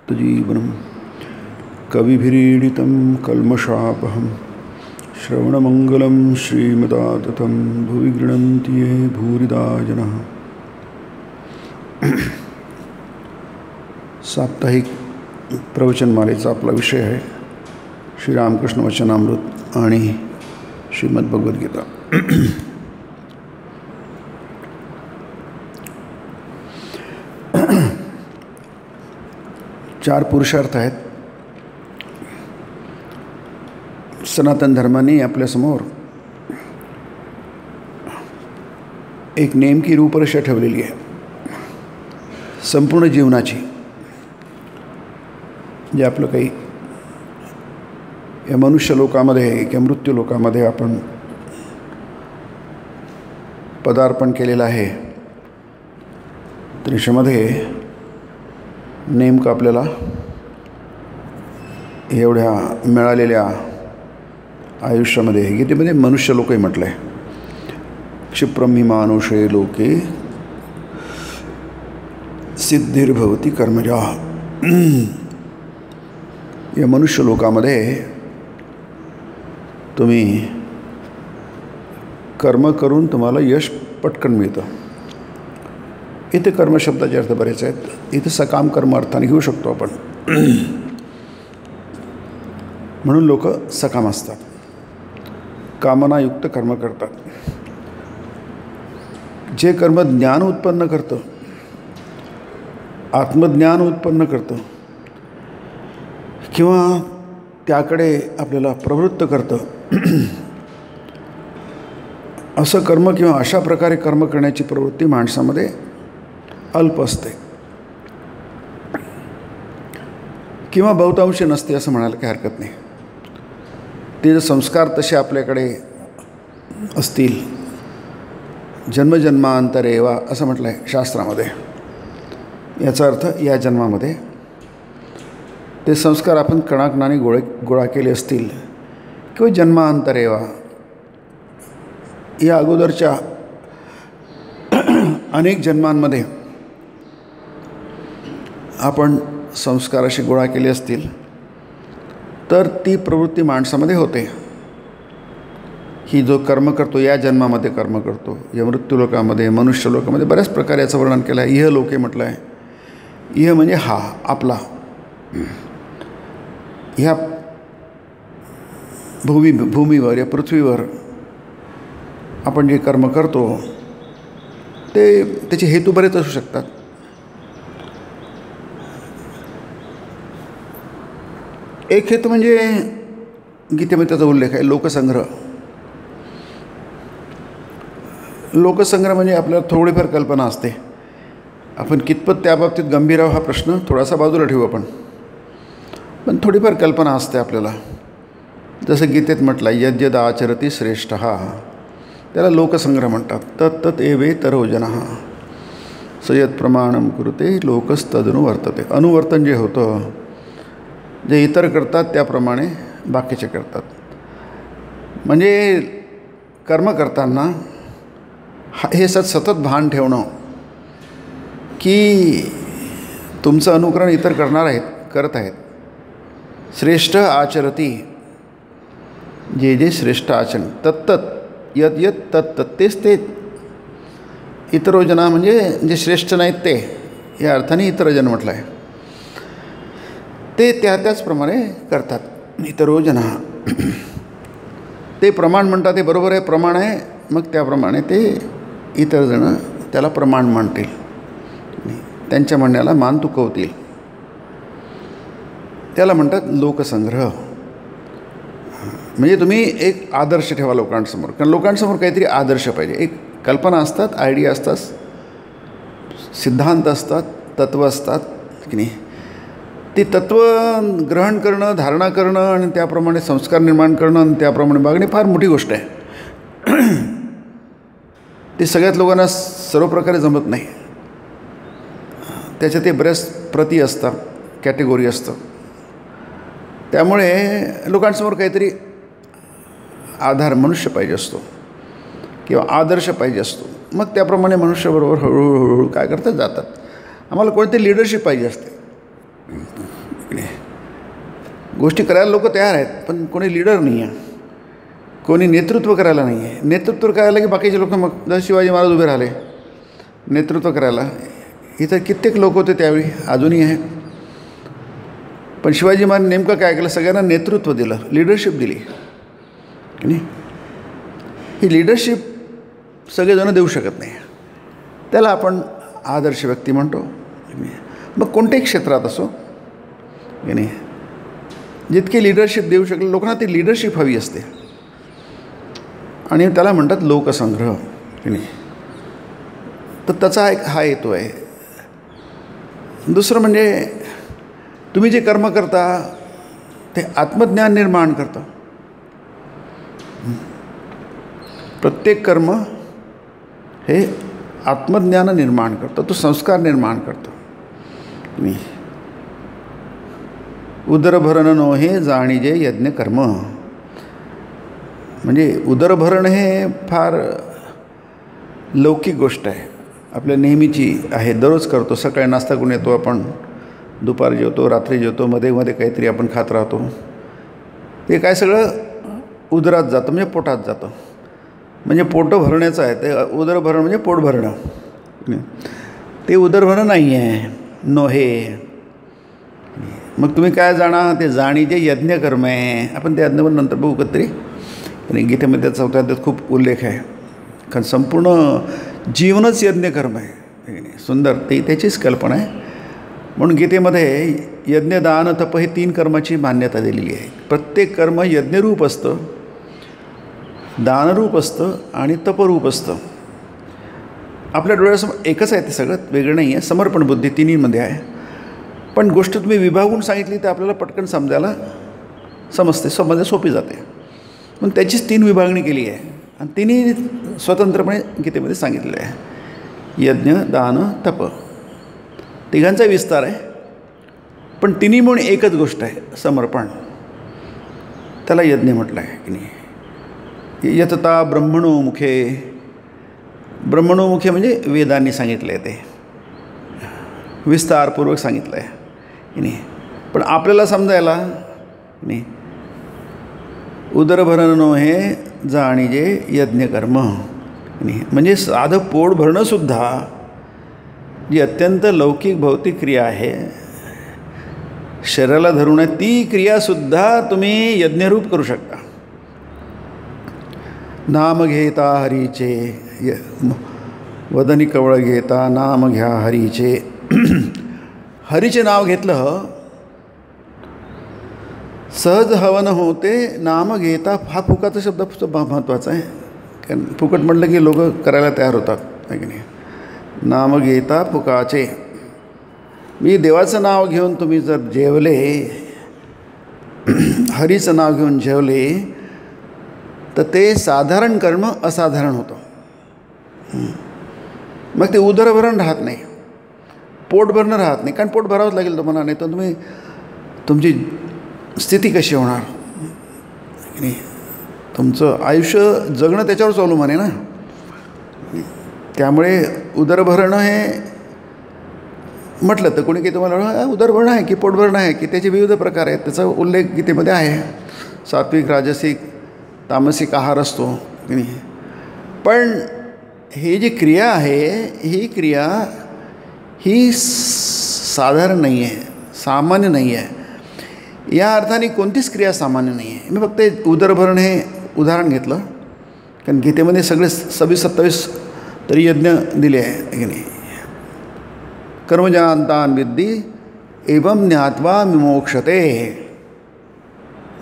तजीवनं कविभिरीडितं कल्मषापहं श्रवणमंगलं श्रीमदाततं भुवि गृह्णन्ति ये भूरिदा जनाः। साप्ताहिक प्रवचनमालेचा आपला विषय आहे श्री रामकृष्ण वचनामृत आणि श्रीमद् भगवद्गीता। चार पुरुषार्थ आहेत। सनातन धर्माने आपल्यासमोर एक नेमकी रूपरेषा ठेवलेली आहे संपूर्ण जीवनाची, जे आपलं काही या मनुष्य लोकामध्ये किंवा मृत्यू लोकामध्ये आपण पदार्पण केलेलं आहे, तर याच्यामध्ये नेमकं आपल्याला एवढ्या मिळालेल्या आयुष्यामध्ये गीतेमध्ये मनुष्य लोकही म्हटलं आहे, क्षिप्रम हि मानुषे लोके सिद्धिर्भवती कर्मजा। या मनुष्य लोकामध्ये तुम्ही कर्म करून तुम्हाला यश पटकन मिळतं। इथे कर्म शब्दाचे अर्थ बरेच आहेत। इथे सकाम कर्म अर्थाने घेऊ शकतो आपण, म्हणून लोक सकाम असतात, कामनायुक्त कर्म करतात। जे कर्म ज्ञान उत्पन्न करतं, आत्मज्ञान उत्पन्न करतं किंवा त्याकडे आपल्याला प्रवृत्त करतं, असं कर्म किंवा अशा प्रकारे कर्म करण्याची प्रवृत्ती माणसामध्ये अल्प असते किंवा बहुतांशी नसते असं म्हणायला काही हरकत नाही। ते जर संस्कार तसे आपल्याकडे असतील, जन्मजन्मांतरे वा असं म्हटलं आहे शास्त्रामध्ये, याचा अर्थ या जन्मामध्ये ते संस्कार आपण कणाकणाने गोळा केले असतील किंवा जन्मांतरे वा या अगोदरच्या अनेक जन्मांमध्ये आपण संस्कार असे गोळा केले असतील, तर ती प्रवृत्ती माणसामध्ये होते। ही जो कर्म करतो या जन्मामध्ये कर्म करतो, या मृत्यू लोकामध्ये मनुष्य लोकामध्ये बऱ्याच प्रकारे याचं वर्णन केलं आहे। इह लोके म्हटलं आहे। इह म्हणजे हा आपला, ह्या भूमीवर या पृथ्वीवर आपण जे कर्म करतो ते त्याचे हेतू बरेच असू शकतात। एक हेतू म्हणजे गीतेमध्ये त्याचा उल्लेख आहे लोकसंग्रह। लोकसंग्रह म्हणजे आपल्याला थोडीफार कल्पना असते, आपण कितपत त्याबाबतीत गंभीर आहोत हा प्रश्न थोडासा बाजूला ठेवू आपण, पण थोडीफार कल्पना असते आपल्याला। जसं गीतेत म्हटलं यद्यद आचरती श्रेष्ठ, त्याला लोकसंग्रह म्हणतात। तत्तत एवेतरो जनः सयत प्रमाणम कुरुते लोकस्तदनुवर्तते। अनुवर्तन जे होतं, जे इतर करतात त्याप्रमाणे बाकीचे करतात। म्हणजे कर्म करताना हे सतत भान ठेवणं की तुमचं अनुकरण इतर करत आहेत। श्रेष्ठ आचरती, जे श्रेष्ठ आचरण, तत्तत यत यत तत्तत तेच ते। इतरो जना म्हणजे जे श्रेष्ठ नाहीत ते, या अर्थाने इतरजन म्हटलं आहे। ते त्याचप्रमाणे करतात इतरो जना। ते प्रमाण म्हणतात, ते बरोबर आहे, प्रमाण आहे, मग त्याप्रमाणे ते इतर जण त्याला प्रमाण मानतील, त्यांच्या म्हणण्याला मान तुकवतील। त्याला म्हणतात लोकसंग्रह। म्हणजे तुम्ही एक आदर्श ठेवा लोकांसमोर, कारण लोकांसमोर काहीतरी आदर्श पाहिजे। एक कल्पना असतात, आयडिया असतात, सिद्धांत असतात, तत्त्व असतात की नाही। ती तत्त्व ग्रहण करणं, धारणा करणं आणि त्याप्रमाणे संस्कार निर्माण करणं आणि त्याप्रमाणे वागणे फार मोठी गोष्ट आहे। ते सगळ्याच लोकांना सर्व प्रकारे जमत नाही। त्याच्यात ते बऱ्याच प्रती असतात, कॅटेगोरी असतं। त्यामुळे लोकांसमोर काहीतरी आधार मनुष्य पाहिजे असतो किंवा आदर्श पाहिजे असतो। मग त्याप्रमाणे मनुष्याबरोबर हळूहळू काय करतात जातात। आम्हाला कोणती लिडरशिप पाहिजे असते। की नाही. गोष्टी करायला लोक तयार आहेत, पण कोणी लीडर नाही आहे, कोणी नेतृत्व करायला नाही आहे. नेतृत्व करायला की बाकीचे लोक, मग जर शिवाजी महाराज उभे राहिले नेतृत्व करायला, इथं कित्येक लोक होते त्यावेळी, अजूनही आहे. पण शिवाजी महाराज नेमकं काय केलं, सगळ्यांना नेतृत्व दिलं, लीडरशिप दिली की नाही. ही लीडरशिप सगळेजण देऊ शकत नाही, त्याला आपण आदर्श व्यक्ती म्हणतो. मग कोणत्याही क्षेत्रात असो की नाही, जितकी लीडरशिप देऊ शकले लोकांना ती लीडरशिप हवी असते, आणि त्याला म्हणतात लोकसंग्रह की नाही. तर त्याचा एक हा हेतू आहे. दुसरं म्हणजे तुम्ही जे कर्म करता ते आत्मज्ञान निर्माण करतं. प्रत्येक कर्म हे आत्मज्ञान निर्माण करतं, तो संस्कार निर्माण करतो. उदरभरण नो हे जाणीजे यज्ञ कर्म. म्हणजे उदरभरण हे फार लौकिक गोष्ट आहे, आपल्या नेहमीची आहे, दररोज करतो. सकाळी नाश्ता करून येतो आपण, दुपारी जेवतो, रात्री जेवतो, मध्ये मध्ये काहीतरी आपण खात राहतो. ते काय सगळं उदरात जातं, म्हणजे पोटात जातं. म्हणजे पोटं भरण्याचं आहे ते. उदरभरण म्हणजे पोट भरणं, ते उदरभरण नाही आहे, नोहे. मग तुम्ही काय जाणा, ते जाणीजे यज्ञ कर्म आहे. आपण ते यज्ञ नंतर बघू कधीतरी. आणि गीतेमध्ये 4व्या अध्यायात खूप उल्लेख आहे, कारण संपूर्ण जीवनच यज्ञ कर्म आहे. सुंदर, ते त्याचीच कल्पना आहे. म्हणून गीतेमध्ये यज्ञ, दान, तप हे 3 कर्माची मान्यता दिलेली आहे. प्रत्येक कर्म यज्ञरूप असतं, दानरूप असतं आणि तपरूप असतं. आपल्या डोळ्यासमोर एकच आहे, ते सगळं वेगळं नाही आहे. समर्पण बुद्धी तिन्हीमध्ये आहे. पण गोष्ट तुम्ही विभागून सांगितली तर आपल्याला पटकन समजायला समजायला सोपी जाते. पण त्याचीच 3 विभागणी केली आहे, आणि तिन्ही स्वतंत्रपणे गीतेमध्ये सांगितलेलं आहे. यज्ञ, दान, तप, तिघांचा विस्तार आहे, पण तिन्ही म्हणून एकच गोष्ट आहे, समर्पण. त्याला यज्ञ म्हटलं आहे की नाही. यतता ब्रह्मणो मुखे. ब्रह्मणो मुखे म्हणजे वेदांनी सांगितलं आहे, ते विस्तारपूर्वक सांगितलं आहे की नाही. पण आपल्याला समजायला नाही, उदरभरणो हे जाणीजे यज्ञकर्म नाही. म्हणजे साधं पोट भरणंसुद्धा जी अत्यंत लौकिक भौतिक क्रिया आहे, शरीराला धरून आहे, ती क्रियासुद्धा तुम्ही यज्ञरूप करू शकता. नाम घेता हरीचे, वदनी कवळ घेता नाम घ्या हरीचे. हरीचे नाव घेतलं, सहज हवन होते. नाम घेता हा फुकाचा शब्द महत्त्वाचा आहे, कारण फुकट म्हटलं की लोक करायला तयार होतात, आहे की नाही. नाम घेता फुकाचे. मी देवाचं नाव घेऊन तुम्ही जर जेवले, हरीचं नाव घेऊन जेवले, तर ते साधारण कर्म असाधारण होतं. मग ते उदरभरण राहत नाही, पोट भरणं राहत नाही. कारण पोट भरावंच लागेल तुम्हाला, नाही तर तुम्ही तुमची स्थिती कशी होणार नाही. तुमचं आयुष्य जगणं त्याच्यावर अवलंबून आहे ना. त्यामुळे उदरभरणं हे म्हटलं तर कोणी की तुम्हाला उदरभरण आहे की पोटभरणं आहे की, त्याचे विविध प्रकार आहेत. त्याचा उल्लेख गीतेमध्ये आहे. सात्विक, राजसिक, तामसिक आहार असतो की नाही. पण ही जी क्रिया आहे, ही क्रिया ही साधारण नाही आहे, सामान्य नाही आहे. या अर्थाने कोणतीच क्रिया सामान्य नाही आहे. मी फक्त उदरभरण हे उदाहरण घेतलं, कारण गीतेमध्ये सगळे 26-27 तरी यज्ञ दिले आहे की नाही. कर्मजान्तान विद्धी एवं ज्ञात्वा विमोक्षते.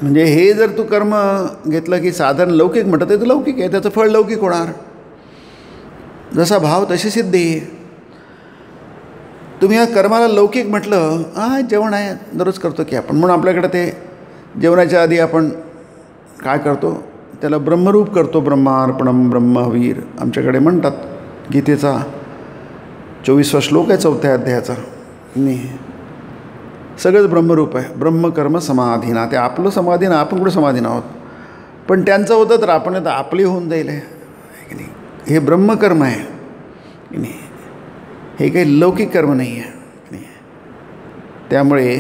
म्हणजे हे जर तू कर्म घेतलं की साधारण लौकिक म्हटलं तर लौकिक आहे, त्याचं फळ लौकिक होणार. जसा भाव तशी सिद्धी. तुम्ही या कर्माला लौकिक म्हटलं, जेवण आहे दररोज करतो की आपण, म्हणून आपल्याकडे ते जेवणाच्या आधी आपण काय करतो, त्याला ब्रह्मरूप करतो. ब्रह्मार्पणम ब्रह्मवीर आमच्याकडे म्हणतात. गीतेचा 24वा श्लोक आहे 4थ्या अध्यायाचा. नाही, सगळंच ब्रह्मरूप आहे. ब्रह्मकर्म समाधीना. ते आपलं समाधीन, आपण कुठं समाधीन आहोत. पण त्यांचं होतं तर आपण तर आपली होऊन जाईल की नाही. हे ब्रह्मकर्म आहे की नाही, हे काही लौकिक कर्म नाही आहे. त्यामुळे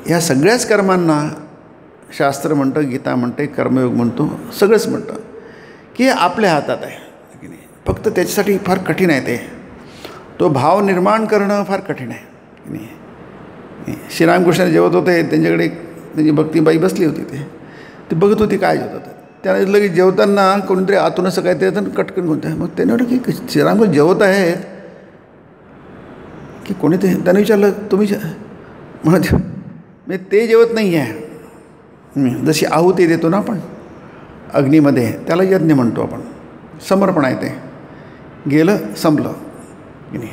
ह्या सगळ्याच कर्मांना शास्त्र म्हणतं, गीता म्हणते, कर्मयोग म्हणतो, सगळंच म्हणतं की हे आपल्या हातात आहे की नाही. फक्त त्याच्यासाठी फार कठीण आहे ते. तो भाव निर्माण करणं फार कठीण आहे की नाही. श्रीरामकृष्ण जेवत होते, त्यांच्याकडे त्यांची भक्तीबाई बसली होती. ते बघत होती काय जेवतात. त्याला लगेच जेवताना कोणीतरी आतून असं काय ते कटकन कोणतं. मग त्याने म्हटलं की श्रीरामकृष्ण जेवत आहेत की कोणी ते. त्याने विचारलं तुम्ही म्हणत म्हणजे ते जेवत नाही आहे. जशी आहुती देतो ना आपण अग्नीमध्ये, त्याला यज्ञ म्हणतो आपण. समर्पण आहे ते. गेलं संपलं की नाही.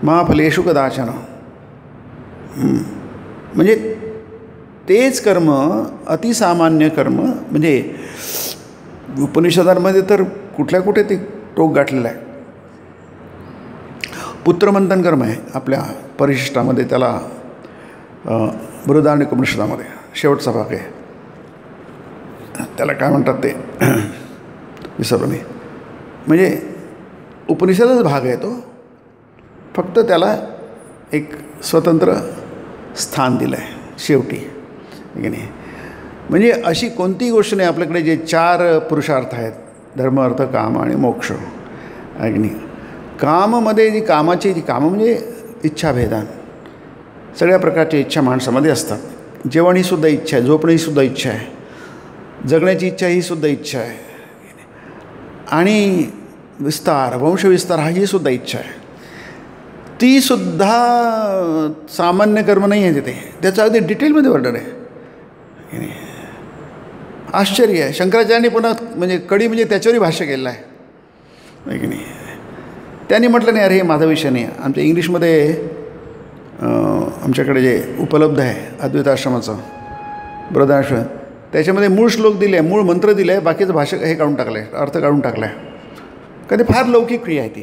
महाफलेषु कदाचन. म्हणजे तेच कर्म अतिसामान्य कर्म. म्हणजे उपनिषदांमध्ये तर कुठल्या कुठे ते टोक गाठलेलं आहे. पुत्रमंथन कर्म आहे आपल्या परिशिष्टामध्ये, त्याला बृहदारण्यक उपनिषदामध्ये शेवटचा भाग आहे. त्याला काय म्हणतात ते विसरलो मी. म्हणजे उपनिषदाचा भाग आहे तो, फक्त त्याला एक स्वतंत्र स्थान दिलं आहे शेवटी की नाही. म्हणजे अशी कोणतीही गोष्ट नाही आपल्याकडे जे 4 पुरुषार्थ आहेत, धर्म अर्थ काम आणि मोक्ष आहे की नाही. काममध्ये जी कामं म्हणजे इच्छाभेदान. सगळ्या प्रकारच्या इच्छा माणसामध्ये असतात. जेवण ही सुद्धा इच्छा आहे, झोपणे ही सुद्धा इच्छा आहे, जगण्याची इच्छा ही सुद्धा इच्छा आहे, आणि विस्तार वंशविस्तार ही सुद्धा इच्छा आहे. ती सुद्धा सामान्य कर्म नाही आहे तिथे. त्याचं अगदी डिटेलमध्ये वर्णन आहे. आश्चर्य आहे. शंकराचार्यांनी पुन्हा म्हणजे कडी म्हणजे त्याच्यावरही भाष्य केलेलं आहे की नाही. त्यांनी म्हटलं नाही अरे हे माझा विषय नाही. आमच्या इंग्लिशमध्ये आमच्याकडे जे उपलब्ध आहे अद्वैताश्रमाचं बृहदाश्रम, त्याच्यामध्ये मूळ श्लोक दिले आहे, मूळ मंत्र दिले आहे, बाकीचं भाषा हे काढून टाकलं आहे, अर्थ काढून टाकला आहे. कधी फार लौकिक क्रिया आहे ती.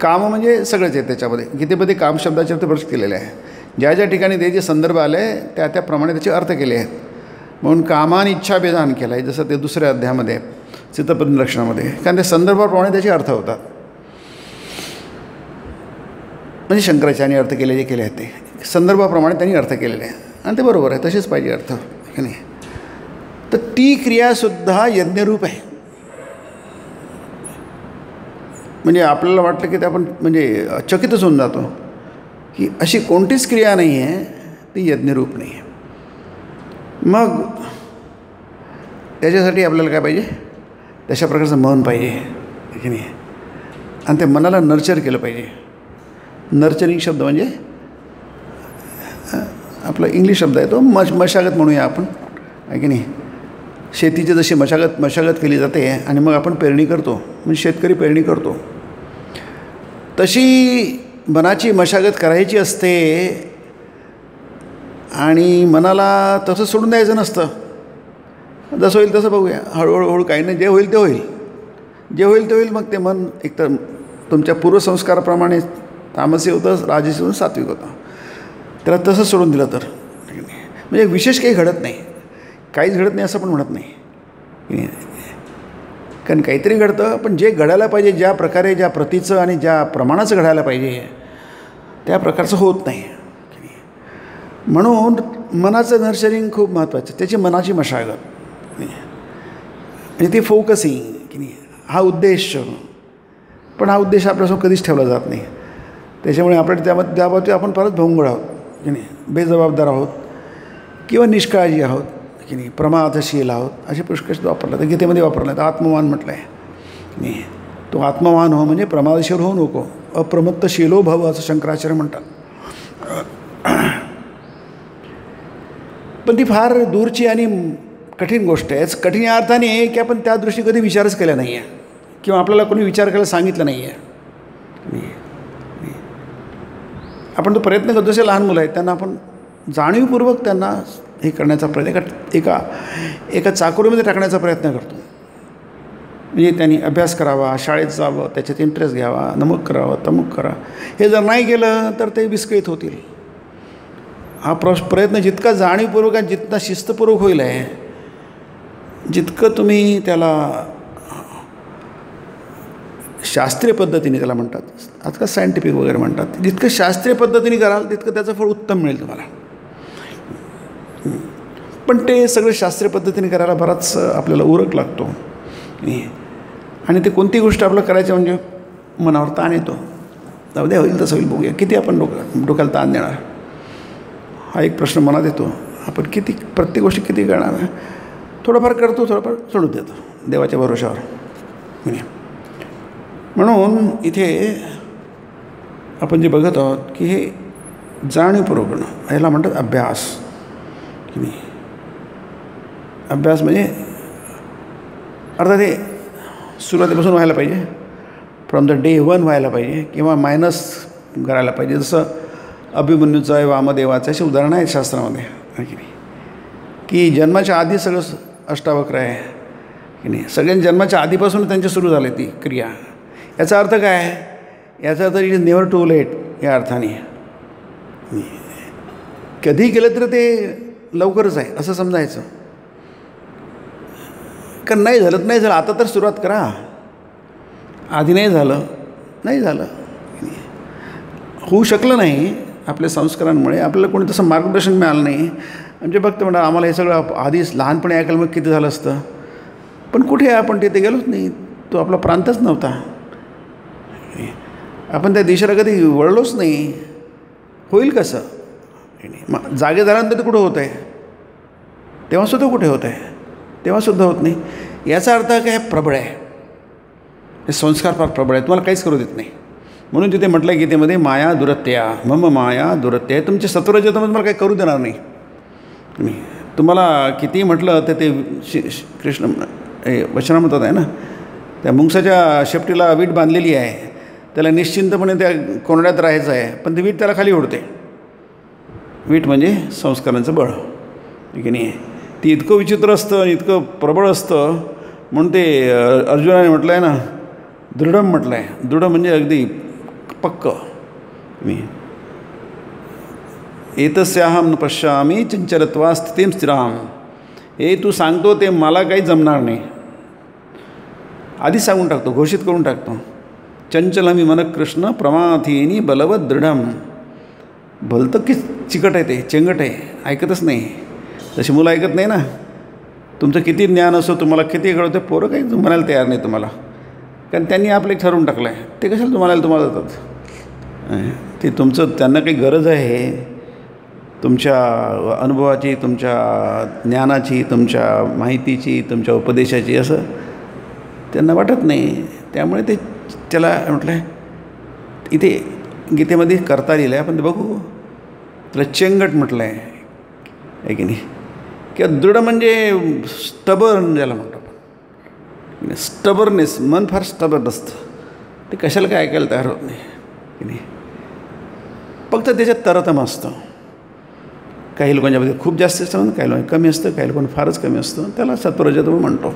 काम म्हणजे सगळंच आहे त्याच्यामध्ये. गीतेमध्ये काम शब्दाचे अर्थ प्रश्न केलेले आहे. ज्या ज्या ठिकाणी ते जे संदर्भ आले त्या त्याप्रमाणे त्याचे अर्थ केले आहेत. म्हणून कामान इच्छा भेदान केलं आहे, जसं ते दुसऱ्या अध्यायामध्ये चित्तप्रज्ञ लक्षणामध्ये. कारण त्या संदर्भाप्रमाणे त्याचे अर्थ होतात. म्हणजे शंकराचार्यांनी अर्थ केले जे केले आहेत ते संदर्भाप्रमाणे त्यांनी अर्थ केलेले आहे आणि ते बरोबर आहे, तसेच पाहिजे अर्थ की नाही. तर ती क्रियासुद्धा यज्ञरूप आहे. म्हणजे आपल्याला वाटलं की ते आपण म्हणजे चकितच होऊन जातो की अशी कोणतीच क्रिया नाही आहे ती यज्ञरूप नाही आहे. मग त्याच्यासाठी आपल्याला काय पाहिजे, तशा प्रकारचं मन पाहिजे की नाही. आणि ते मनाला नर्चर केलं पाहिजे. नर्चरिंग शब्द म्हणजे आपला इंग्लिश शब्द आहे तो मशागत म्हणूया आपण आहे की नाही. शेतीची जशी मशागत केली जाते आणि मग आपण पेरणी करतो, म्हणजे शेतकरी पेरणी करतो, तशी मनाची मशागत करायची असते. आणि मनाला तसं सोडून द्यायचं नसतं. जसं होईल तसं बघूया, हळूहळू काही नाही, जे होईल ते होईल, जे होईल ते होईल. मग ते मन एकतर तुमच्या पूर्वसंस्काराप्रमाणे तामसी होतं, राजसी होतं, सात्विक होतं. त्याला तसं सोडून दिलं तर म्हणजे विशेष काही घडत नाही, काहीच घडत नाही असं पण म्हणत नाही. कारण काहीतरी घडतं, पण जे घडायला पाहिजे, ज्या प्रकारे ज्या प्रतीचं आणि ज्या प्रमाणाचं घडायला पाहिजे त्या प्रकारचं होत नाही. म्हणून मनाचं नर्चरिंग खूप महत्त्वाचं. त्याची मनाची मशागत म्हणजे ती फोकसिंग की नाही, हा उद्देश. पण हा उद्देश आपल्यासमोर कधीच ठेवला जात नाही. त्याच्यामुळे आपण त्याबाबतीत आपण परत भोंगळ आहोत की नाही, बेजबाबदार आहोत किंवा निष्काळजी आहोत की नाही, प्रमादशील आहोत, असे पुष्कळ वापरला तर गीतेमध्ये वापरला तर आत्मवान म्हटलं आहे नाही. तो आत्मवान हो म्हणजे प्रमादशील होऊ नको, अप्रमत्तशीलो भव असं शंकराचार्य म्हणतात. पण ती फार दूरची आणि कठीण गोष्ट आहे. कठीण या अर्थाने आहे की आपण त्या दृष्टी कधी विचारच केला नाही आहे किंवा आपल्याला कोणी विचार करायला सांगितलं नाही आहे. आपण तो प्रयत्न करतो. जसे लहान मुलं आहेत त्यांना आपण जाणीवपूर्वक त्यांना हे करण्याचा प्रयत्न एका चाकोरीमध्ये टाकण्याचा प्रयत्न करतो. म्हणजे त्यांनी अभ्यास करावा, शाळेत जावं, त्याच्यात इंटरेस्ट घ्यावा, नमूक करावं, तमुक करा. हे जर नाही केलं तर ते विस्कळीत होतील. हा प्रयत्न जितका जाणीवपूर्वक आणि जितका शिस्तपूर्वक होईल आहे, जितकं तुम्ही त्याला शास्त्रीय पद्धतीने त्याला म्हणतात, आजकाल सायंटिफिक वगैरे म्हणतात. जितकं शास्त्रीय पद्धतीने कराल तितकं त्याचं फळ उत्तम मिळेल तुम्हाला. पण ते सगळं शास्त्रीय पद्धतीने करायला बराच आपल्याला उरक लागतो. आणि ते कोणती गोष्ट आपलं करायचं म्हणजे मनावर ताण येतो. जाऊ द्या, होईल तसं होईल, बघूया. किती आपण डोक्याला ताण देणार, हा एक प्रश्न मनात येतो. आपण किती प्रत्येक गोष्टी किती करणार. थोडंफार करतो, थोडंफार सोडून देतो देवाच्या भरोशावर. म्हणून इथे आपण जे बघत आहोत की हे जाणीवपूर्वक ह्याला म्हणतात अभ्यास. की नाही, अभ्यास म्हणजे अर्थात हे सुरुवातीपासून व्हायला पाहिजे, फ्रॉम द डे 1 व्हायला पाहिजे, किंवा मायनस करायला पाहिजे. जसं अभिमन्यूचं आहे, वामदेवाचं, अशी उदाहरणं आहेत शास्त्रामध्ये. की नाही, की जन्माच्या आधी सगळं अष्टावक्र आहे. की नाही, सगळ्यांनी जन्माच्या आधीपासून त्यांची सुरू झाली ती क्रिया. याचा अर्थ काय? याचा अर्थ it is never too late. या अर्थाने कधीही केलं तर ते लवकरच आहे असं समजायचं. कारण नाही झालं, नाही झालं, आता तर सुरुवात करा. आधी नाही झालं, नाही झालं, होऊ शकलं नाही आपल्या संस्कारांमुळे. आपल्याला कोणी तसं मार्गदर्शन मिळालं नाही. म्हणजे फक्त म्हणा आम्हाला हे सगळं आधीच लहानपणी ऐकायला मग किती झालं असतं. पण कुठे आपण तिथे गेलोच नाही, तो आपला प्रांतच नव्हता. आपण त्या दिशेला कधी वळलोच नाही. होईल कसं? मग जागे झाल्यानंतर ते कुठं होत आहे, तेव्हासुद्धा कुठे होत आहे, तेव्हासुद्धा होत नाही. याचा अर्थ काय? प्रबळ आहे, हे संस्कार फार प्रबळ आहे, तुम्हाला काहीच करू देत नाही. म्हणून तिथे म्हटलं आहे गीतेमध्ये, माया दुरत्या मम माया दुरत्या. तुमचे सत्वरजतम तुम्हाला काही करू देणार नाही. तुम्हाला कितीही म्हटलं तर ते कृष्ण वचनामृतात आहे ना, त्या मुंगसाच्या शेपटीला वीट बांधलेली आहे, त्याला निश्चिंतपणे त्या कोंडण्यात राहायचं आहे, पण ती वीट त्याला खाली ओढते. वीट म्हणजे संस्कारांचं बळ. की नाही, ती इतकं विचित्र असतं, इतकं प्रबळ असतं. म्हणून ते अर्जुनाने म्हटलं आहे ना, दृढम म्हटलं आहे. दृढ म्हणजे अगदी पक्क. मी एतस्याहम न पश्यामी चंचलत्वा स्थितीम स्थिराम. हे तू सांगतो ते मला काही जमणार नाही, आधीच सांगून टाकतो, घोषित करून टाकतो. चंचलमी मन कृष्ण प्रमाथीनी बलवत दृढम. भलतं की चिकट आहे, ते चेंगट आहे, ऐकतच नाही. जशी मुलं ऐकत नाही ना. तुमचं किती ज्ञान असो, तुम्हाला किती कळतं, पोरं काही म्हणायला तयार नाही तुम्हाला, कारण त्यांनी आपलं एक ठरवून टाकलं आहे. ते कशाला तुम्हाला जातात? ते तुमचं त्यांना काही गरज आहे तुमच्या अनुभवाची, तुमच्या ज्ञानाची, तुमच्या माहितीची, तुमच्या उपदेशाची, असं त्यांना वाटत नाही. त्यामुळे ते त्याला म्हटलं आहे इथे गीतेमध्ये करता लिहिलं आहे, आपण ते बघू. त्याला चेंगट म्हटलं आहे की नाही, किंवा दृढ म्हणजे स्टबर्न ज्याला म्हणतो आपण. स्टबरनेस, मन फार स्टबर्न असतं, ते कशाला काय ऐकायला तयार होत नाही. की नाही, फक्त त्याच्यात तरतम असतं. काही लोकांच्या बाबतीत खूप जास्त असतं, काही लोकांना कमी असतं, काही लोकांना फारच कमी असतं. त्याला सत्वरजतम म्हणतो.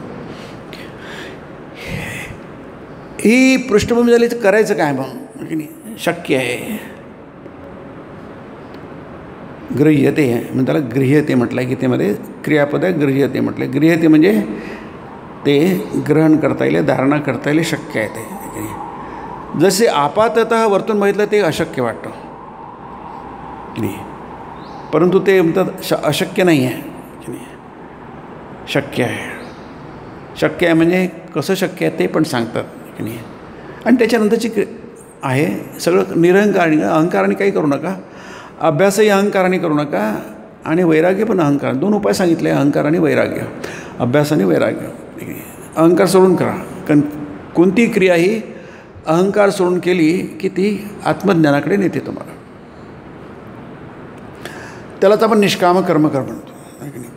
ही पृष्ठभूमी झाली तर करायचं काय मग? की नाही, शक्य आहे. गृह्यते म्हणजे त्याला गृह्यते म्हटलं आहे गीतेमध्ये. क्रियापद आहे, गृह्यते म्हटलं आहे. गृह्यते म्हणजे ते ग्रहण करता येईल, धारणा करता येईल, शक्य आहे ते. जसे आपाततः वर्तून बघितलं ते अशक्य वाटतं की नाही, परंतु ते म्हणतात अशक्य नाही आहे की नाही, शक्य आहे. शक्य आहे म्हणजे कसं शक्य आहे ते पण सांगतात की नाही. आणि त्याच्यानंतरची आहे सगळं निरहंकार. अहंकाराने काही करू नका, अभ्यासही अहंकाराने करू नका, आणि वैराग्य पण अहंकार. 2 उपाय सांगितले, अहंकार आणि वैराग्य. अभ्यास आणि वैराग्य. अहंकार सोडून करा, कारण कोणतीही क्रिया ही अहंकार सोडून केली की ती आत्मज्ञानाकडे नेते तुम्हाला. त्यालाच आपण निष्काम कर्मकर म्हणतो.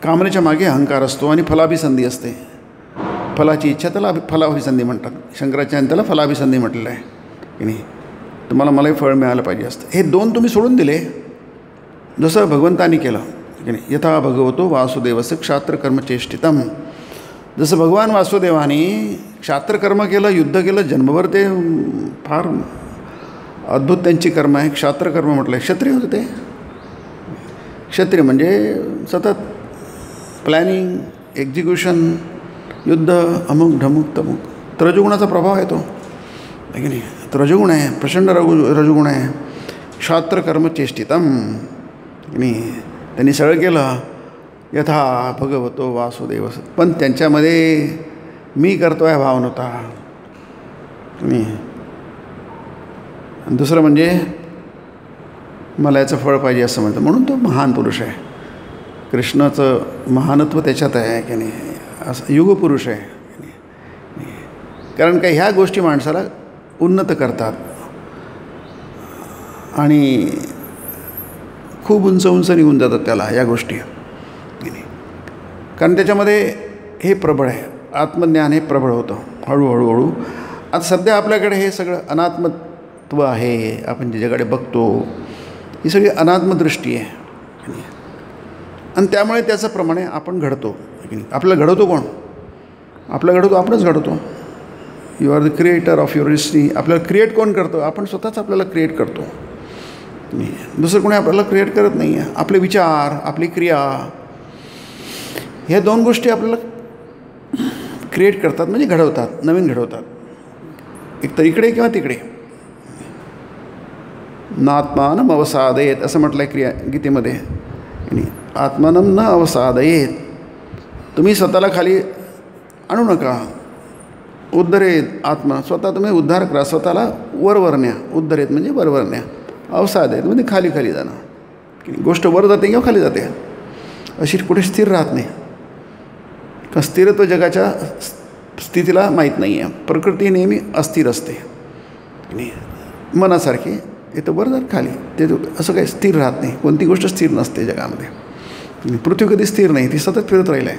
कामनेच्या मागे अहंकार असतो आणि फलाभिसंधी असते. फलाची इच्छा त्याला फलाभिसंधी म्हणतात. शंकराचार्यांनी त्याला फलाभिसंधी म्हटलेलं आहे की नाही. तुम्हाला मलाही फळ मिळालं पाहिजे असतं. हे 2 तुम्ही सोडून दिले, जसं भगवंतानी केलं की नाही. यथा भगवतो वासुदेवस्य क्षात्रकर्मचेष्टितम. जसं भगवान वासुदेवाने क्षात्रकर्म केलं, युद्ध केलं, जन्मभर ते फार अद्भुत त्यांची कर्म आहे. क्षात्रकर्म म्हटलं आहे. क्षत्रिय होते ते. क्षत्रिय म्हणजे सतत प्लॅनिंग, एक्झिक्युशन, युद्ध, अमुक ढमुक तमुक. रजोगुणाचा प्रभाव आहे तो. की नाही. तर रजोगुण आहे, प्रचंड रजोगुण आहे. क्षात्र कर्म चेष्टितम नाही, त्यांनी सगळं केलं यथा भगवतो वासुदेव, पण त्यांच्यामध्ये मी करतो आहे भाव नव्हता. नाही, आणि दुसरं म्हणजे मला याचं फळ पाहिजे असं म्हणतं, म्हणून तो महान पुरुष आहे. कृष्णाचं महानत्व त्याच्यात आहे की नाही, असं युगपुरुष आहे. कारण काय ह्या गोष्टी माणसाला उन्नत करतात आणि खूप उंच उंच निघून जातात त्याला या गोष्टी. कारण त्याच्यामध्ये हे प्रबळ आहे, आत्मज्ञान हे प्रबळ होतं हळूहळू. आता सध्या आपल्याकडे हे सगळं अनात्मत्व आहे, आपण ज्याच्याकडे बघतो ही सगळी अनात्मदृष्टी आहे आणि त्यामुळे त्याच्याप्रमाणे आपण घडतो. आपल्याला घडवतो कोण? आपल्याला घडवतो आपणच घडवतो. You are the creator of your history. आपल्याला क्रिएट कोण करतो? आपण स्वतःच आपल्याला क्रिएट करतो. दुसरं कोणी आपल्याला क्रिएट करत नाही आहे. आपले विचार, आपली क्रिया, ह्या दोन गोष्टी आपल्याला क्रिएट करतात, म्हणजे घडवतात, नवीन घडवतात, एक तर इकडे किंवा तिकडे. नात्मानम अवसादयेत असं म्हटलं आहे गीतेमध्ये. आणि आत्मानम न अवसादयेत, तुम्ही स्वतःला खाली आणू नका. उद्धरेत आत्मा, स्वतः तुम्ही उद्धार करा, स्वतःला वरवर न्या. उद्धरेत म्हणजे वरवर न्या, अवसादयेत म्हणजे खाली खाली जाणं. गोष्ट वर जाते किंवा खाली जाते, अशी कुठे स्थिर राहत नाही. का स्थिरत्व जगाच्या स्थितीला माहीत नाही आहे. प्रकृती नेहमी अस्थिर असते, मनासारखी येतं वर जात खाली, ते असं काही स्थिर राहत नाही. कोणती गोष्ट स्थिर नसते जगामध्ये. पृथ्वी कधी स्थिर नाही, ती सतत फिरत राहिलं आहे.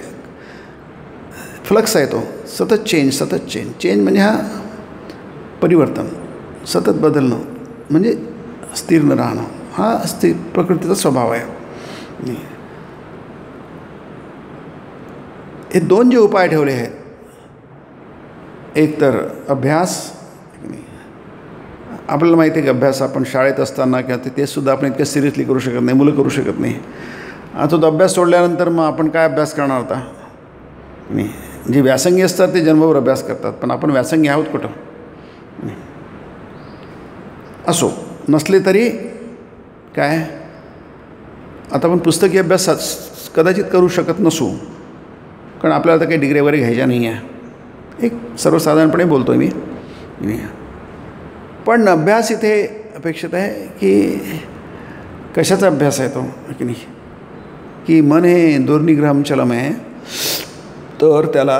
फ्लक्स आहे तो, सतत चेंज, सतत चेंज. चेंज म्हणजे हा परिवर्तन, सतत बदलणं म्हणजे स्थिर न राहणं, हा स्थिर प्रकृतीचा स्वभाव आहे. हे दोन जे उपाय ठेवले आहेत, एक तर अभ्यास. आपल्याला माहिती आहे की अभ्यास आपण शाळेत असताना किंवा ते सुद्धा आपण इतकं सिरियसली करू शकत नाही, मुलं करू शकत नाही. आता तो अभ्यास सोडल्यानंतर मग आपण काय अभ्यास करणार होता? नाही, जे व्यासंगी असतात ते जन्मभर अभ्यास करतात, पण आपण व्यासंगी आहोत कुठं? असो, नसले तरी काय, आता आपण पुस्तकी अभ्यास कदाचित करू शकत नसू, कारण आपल्याला तर काही डिग्री वगैरे घ्यायच्या नाही आहे. एक सर्वसाधारणपणे बोलतो आहे मी. पण अभ्यास इथे अपेक्षित आहे की कशाचा अभ्यास आहे तो, की नाही, की मन हे दुर्निग्रहम चलम आहे, तर त्याला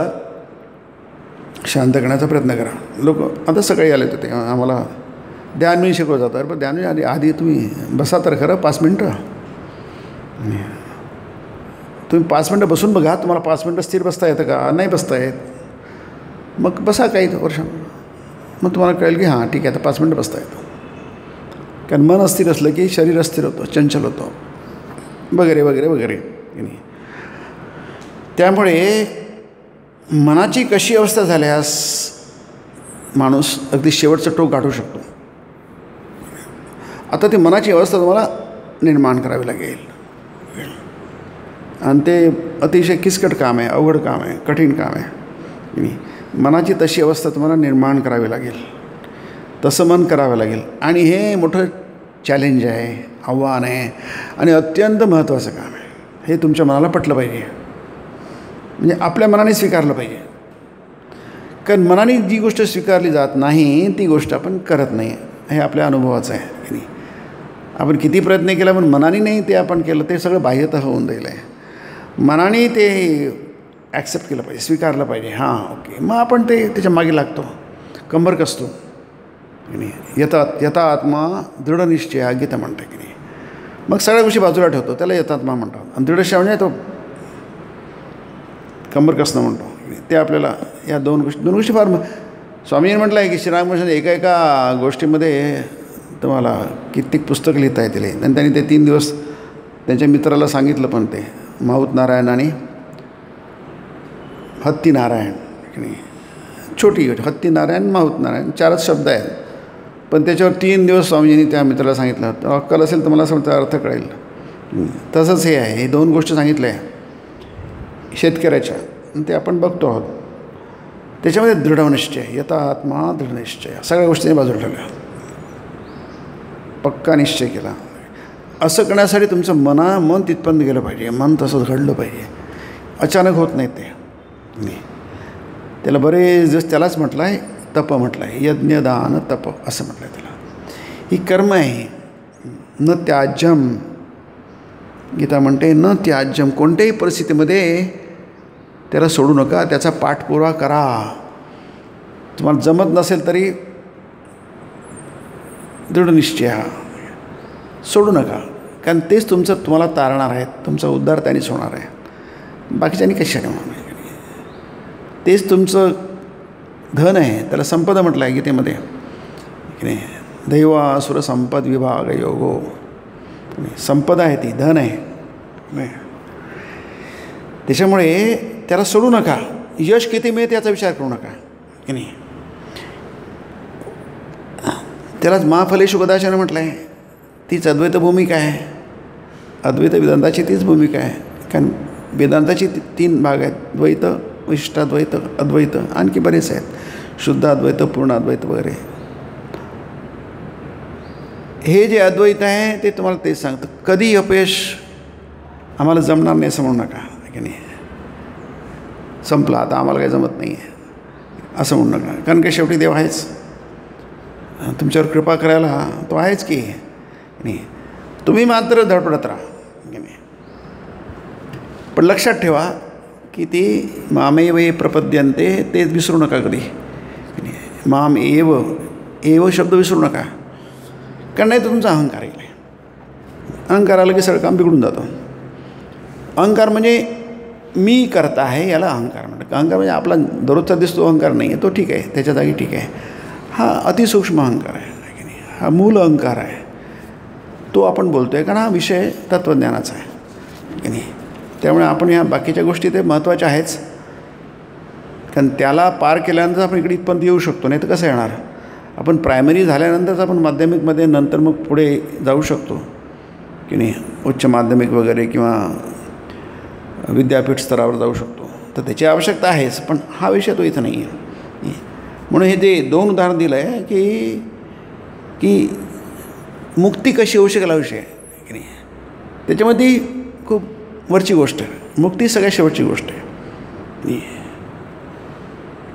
शांत करण्याचा प्रयत्न करा. लोक आता सकाळी आले होते, आम्हाला ध्यानविषयी शिकवलं जातं. अरे पण ध्यान आधी तुम्ही बसा तर खरं 5 मिनटं. तुम्ही 5 मिनटं बसून बघा, तुम्हाला 5 मिनटं स्थिर बसता येतं का? नाही बसता येत. मग बसा काही वर्ष, मग तुम्हाला कळेल की हां ठीक आहे, आता 5 मिनटं बसता येतं. कारण मन अस्थिर असलं की शरीर अस्थिर होतं, चंचल होतं, वगैरे वगैरे वगैरे. त्यामुळे मनाची कशी अवस्था झाल्यास माणूस अगदी शेवटचं टोक गाठू शकतो. आता ती मनाची अवस्था तुम्हाला निर्माण करावी लागेल, आणि ते अतिशय किचकट काम आहे, अवघड काम आहे, कठीण काम आहे. मनाची तशी अवस्था तुम्हाला निर्माण करावी लागेल, तसं मन करावं लागेल. आणि हे मोठं चॅलेंज आहे, आव्हान आहे, आणि अत्यंत महत्त्वाचं काम आहे. हे तुमच्या मनाला पटलं पाहिजे, म्हणजे आपल्या मनाने स्वीकारलं पाहिजे. कारण मनाने जी गोष्ट स्वीकारली जात नाही ती गोष्ट आपण करत नाही, हे आपल्या अनुभवाचं आहे. आपण किती प्रयत्न केला पण मनाने नाही ते आपण केलं, ते सगळं बाह्यतः होऊन जाईल आहे. मनाने ते ॲक्सेप्ट केलं पाहिजे, स्वीकारलं पाहिजे. हां ओके, मग आपण ते त्याच्या मागे लागतो, कंबर कसतो. यथा आत्मा दृढनिश्चय गीता म्हणते की नाही. मग सगळ्या गोष्टी बाजूला ठेवतो, त्याला यथात्मा म्हणतात. आणि दृढनिश्चय म्हणजे तो कंबर कसणं म्हणतो. ते आपल्याला या दोन गोष्टी फार स्वामींनी म्हटलं आहे की श्रीरामकृष्ण एका गोष्टीमध्ये तुम्हाला कित्येक पुस्तकं लिहिता येतील. आणि त्यांनी ते 3 दिवस त्यांच्या मित्राला सांगितलं, पण ते माऊत नारायण आणि हत्ती नारायण की नाही, छोटी हत्ती नारायण, माऊत नारायण, 4च शब्द आहेत. पण त्याच्यावर 3 दिवस स्वामीजींनी त्या मित्राला सांगितलं. तर अक्कल असेल तर मला असं म्हणतं अर्थ कळेल. तसंच हे आहे, हे 2 गोष्टी सांगितल्या आहे शेतकऱ्याच्या, आणि ते आपण बघतो आहोत. त्याच्यामध्ये दृढनिश्चय, यथा आत्मा दृढनिश्चय, सगळ्या गोष्टींनी बाजूला ठेवल्या, पक्का निश्चय केला. असं करण्यासाठी तुमचं मन तिथपर्यंत गेलं पाहिजे, मन तसंच घडलं पाहिजे. अचानक होत नाही ते. त्याला बरेच दिवस त्यालाच म्हटलं आहे तप, म्हटलं आहे यज्ञ दान तप असं म्हटलं आहे त्याला. ही कर्म आहे. न त्याज्यम, गीता म्हणते न त्याज्यम, कोणत्याही परिस्थितीमध्ये त्याला सोडू नका, त्याचा पाठपुरावा करा. तुम्हाला जमत नसेल तरी दृढनिश्चय सोडू नका, कारण तेच तुम्हाला तारणार आहेत, तुमचा उद्धार त्यांनीच होणार आहे, बाकीच्यांनी कशाने होणार नाही. तेच तुमचं धन आहे, त्याला संपदा म्हटलं आहे गीतेमध्ये की नाही. दैवासुर संपद विभाग योगो, संपदा आहे ती, धन आहे. त्याच्यामुळे त्याला सोडू नका. यश किती मिळते याचा विचार करू नका की नाही. त्यालाच महाफलेषु कदाचन म्हटलं आहे. तीच अद्वैत भूमिका आहे, अद्वैत वेदांताची तीच भूमिका आहे. कारण वेदांताची 3 भाग आहेत, द्वैत, विशिष्टाद्वैत, अद्वैत, आणखी बरेच आहेत, शुद्ध अद्वैत, पूर्ण अद्वैत वगैरे. हे जे अद्वैत आहे ते तुम्हाला तेच सांगतं, कधी अपयश आम्हाला जमणार नाही असं म्हणू नका की नाही. संपलं आता, आम्हाला काही जमत नाही आहे असं म्हणू नका, कारण की शेवटी देव आहेच, तुमच्यावर कृपा करायला तो आहेच की नाही. तुम्ही मात्र धडपडत राहा की नाही. पण लक्षात ठेवा की ती मामेव ये प्रपद्यन्ते ते विसरू नका कधी. माम एव शब्द विसरू नका, कारण नाही तर तुमचा अहंकार येईल. अहंकार आलं की सगळं काम बिघडून जातं. अहंकार म्हणजे मी करता आहे याला अहंकार म्हणतात. अहंकार म्हणजे आपला दररोजचा दिसतो अहंकार नाही आहे, तो ठीक आहे, त्याच्या जागी ठीक आहे. हा अतिसूक्ष्म अहंकार आहे की नाही, हा मूल अहंकार आहे, तो आपण बोलतो आहे, कारण हा विषय तत्त्वज्ञानाचा आहे की नाही. त्यामुळे आपण ह्या बाकीच्या गोष्टी ते महत्त्वाच्या आहेच, कारण त्याला पार केल्यानंतर आपण इकडे इथपर्यंत येऊ शकतो, नाही तर कसं येणार. आपण प्रायमरी झाल्यानंतरच आपण माध्यमिकमध्ये, नंतर मग पुढे जाऊ शकतो की नाही, उच्च माध्यमिक वगैरे किंवा विद्यापीठ स्तरावर जाऊ शकतो. तर त्याची आवश्यकता आहेच, पण हा विषय तो इथं नाही आहे. म्हणून हे जे 2 उदाहरण दिलं आहे की मुक्ती कशी होऊ शकेल हा विषय की नाही. त्याच्यामध्ये खूप वरची गोष्ट आहे, मुक्ती सगळ्यात शेवटची गोष्ट आहे.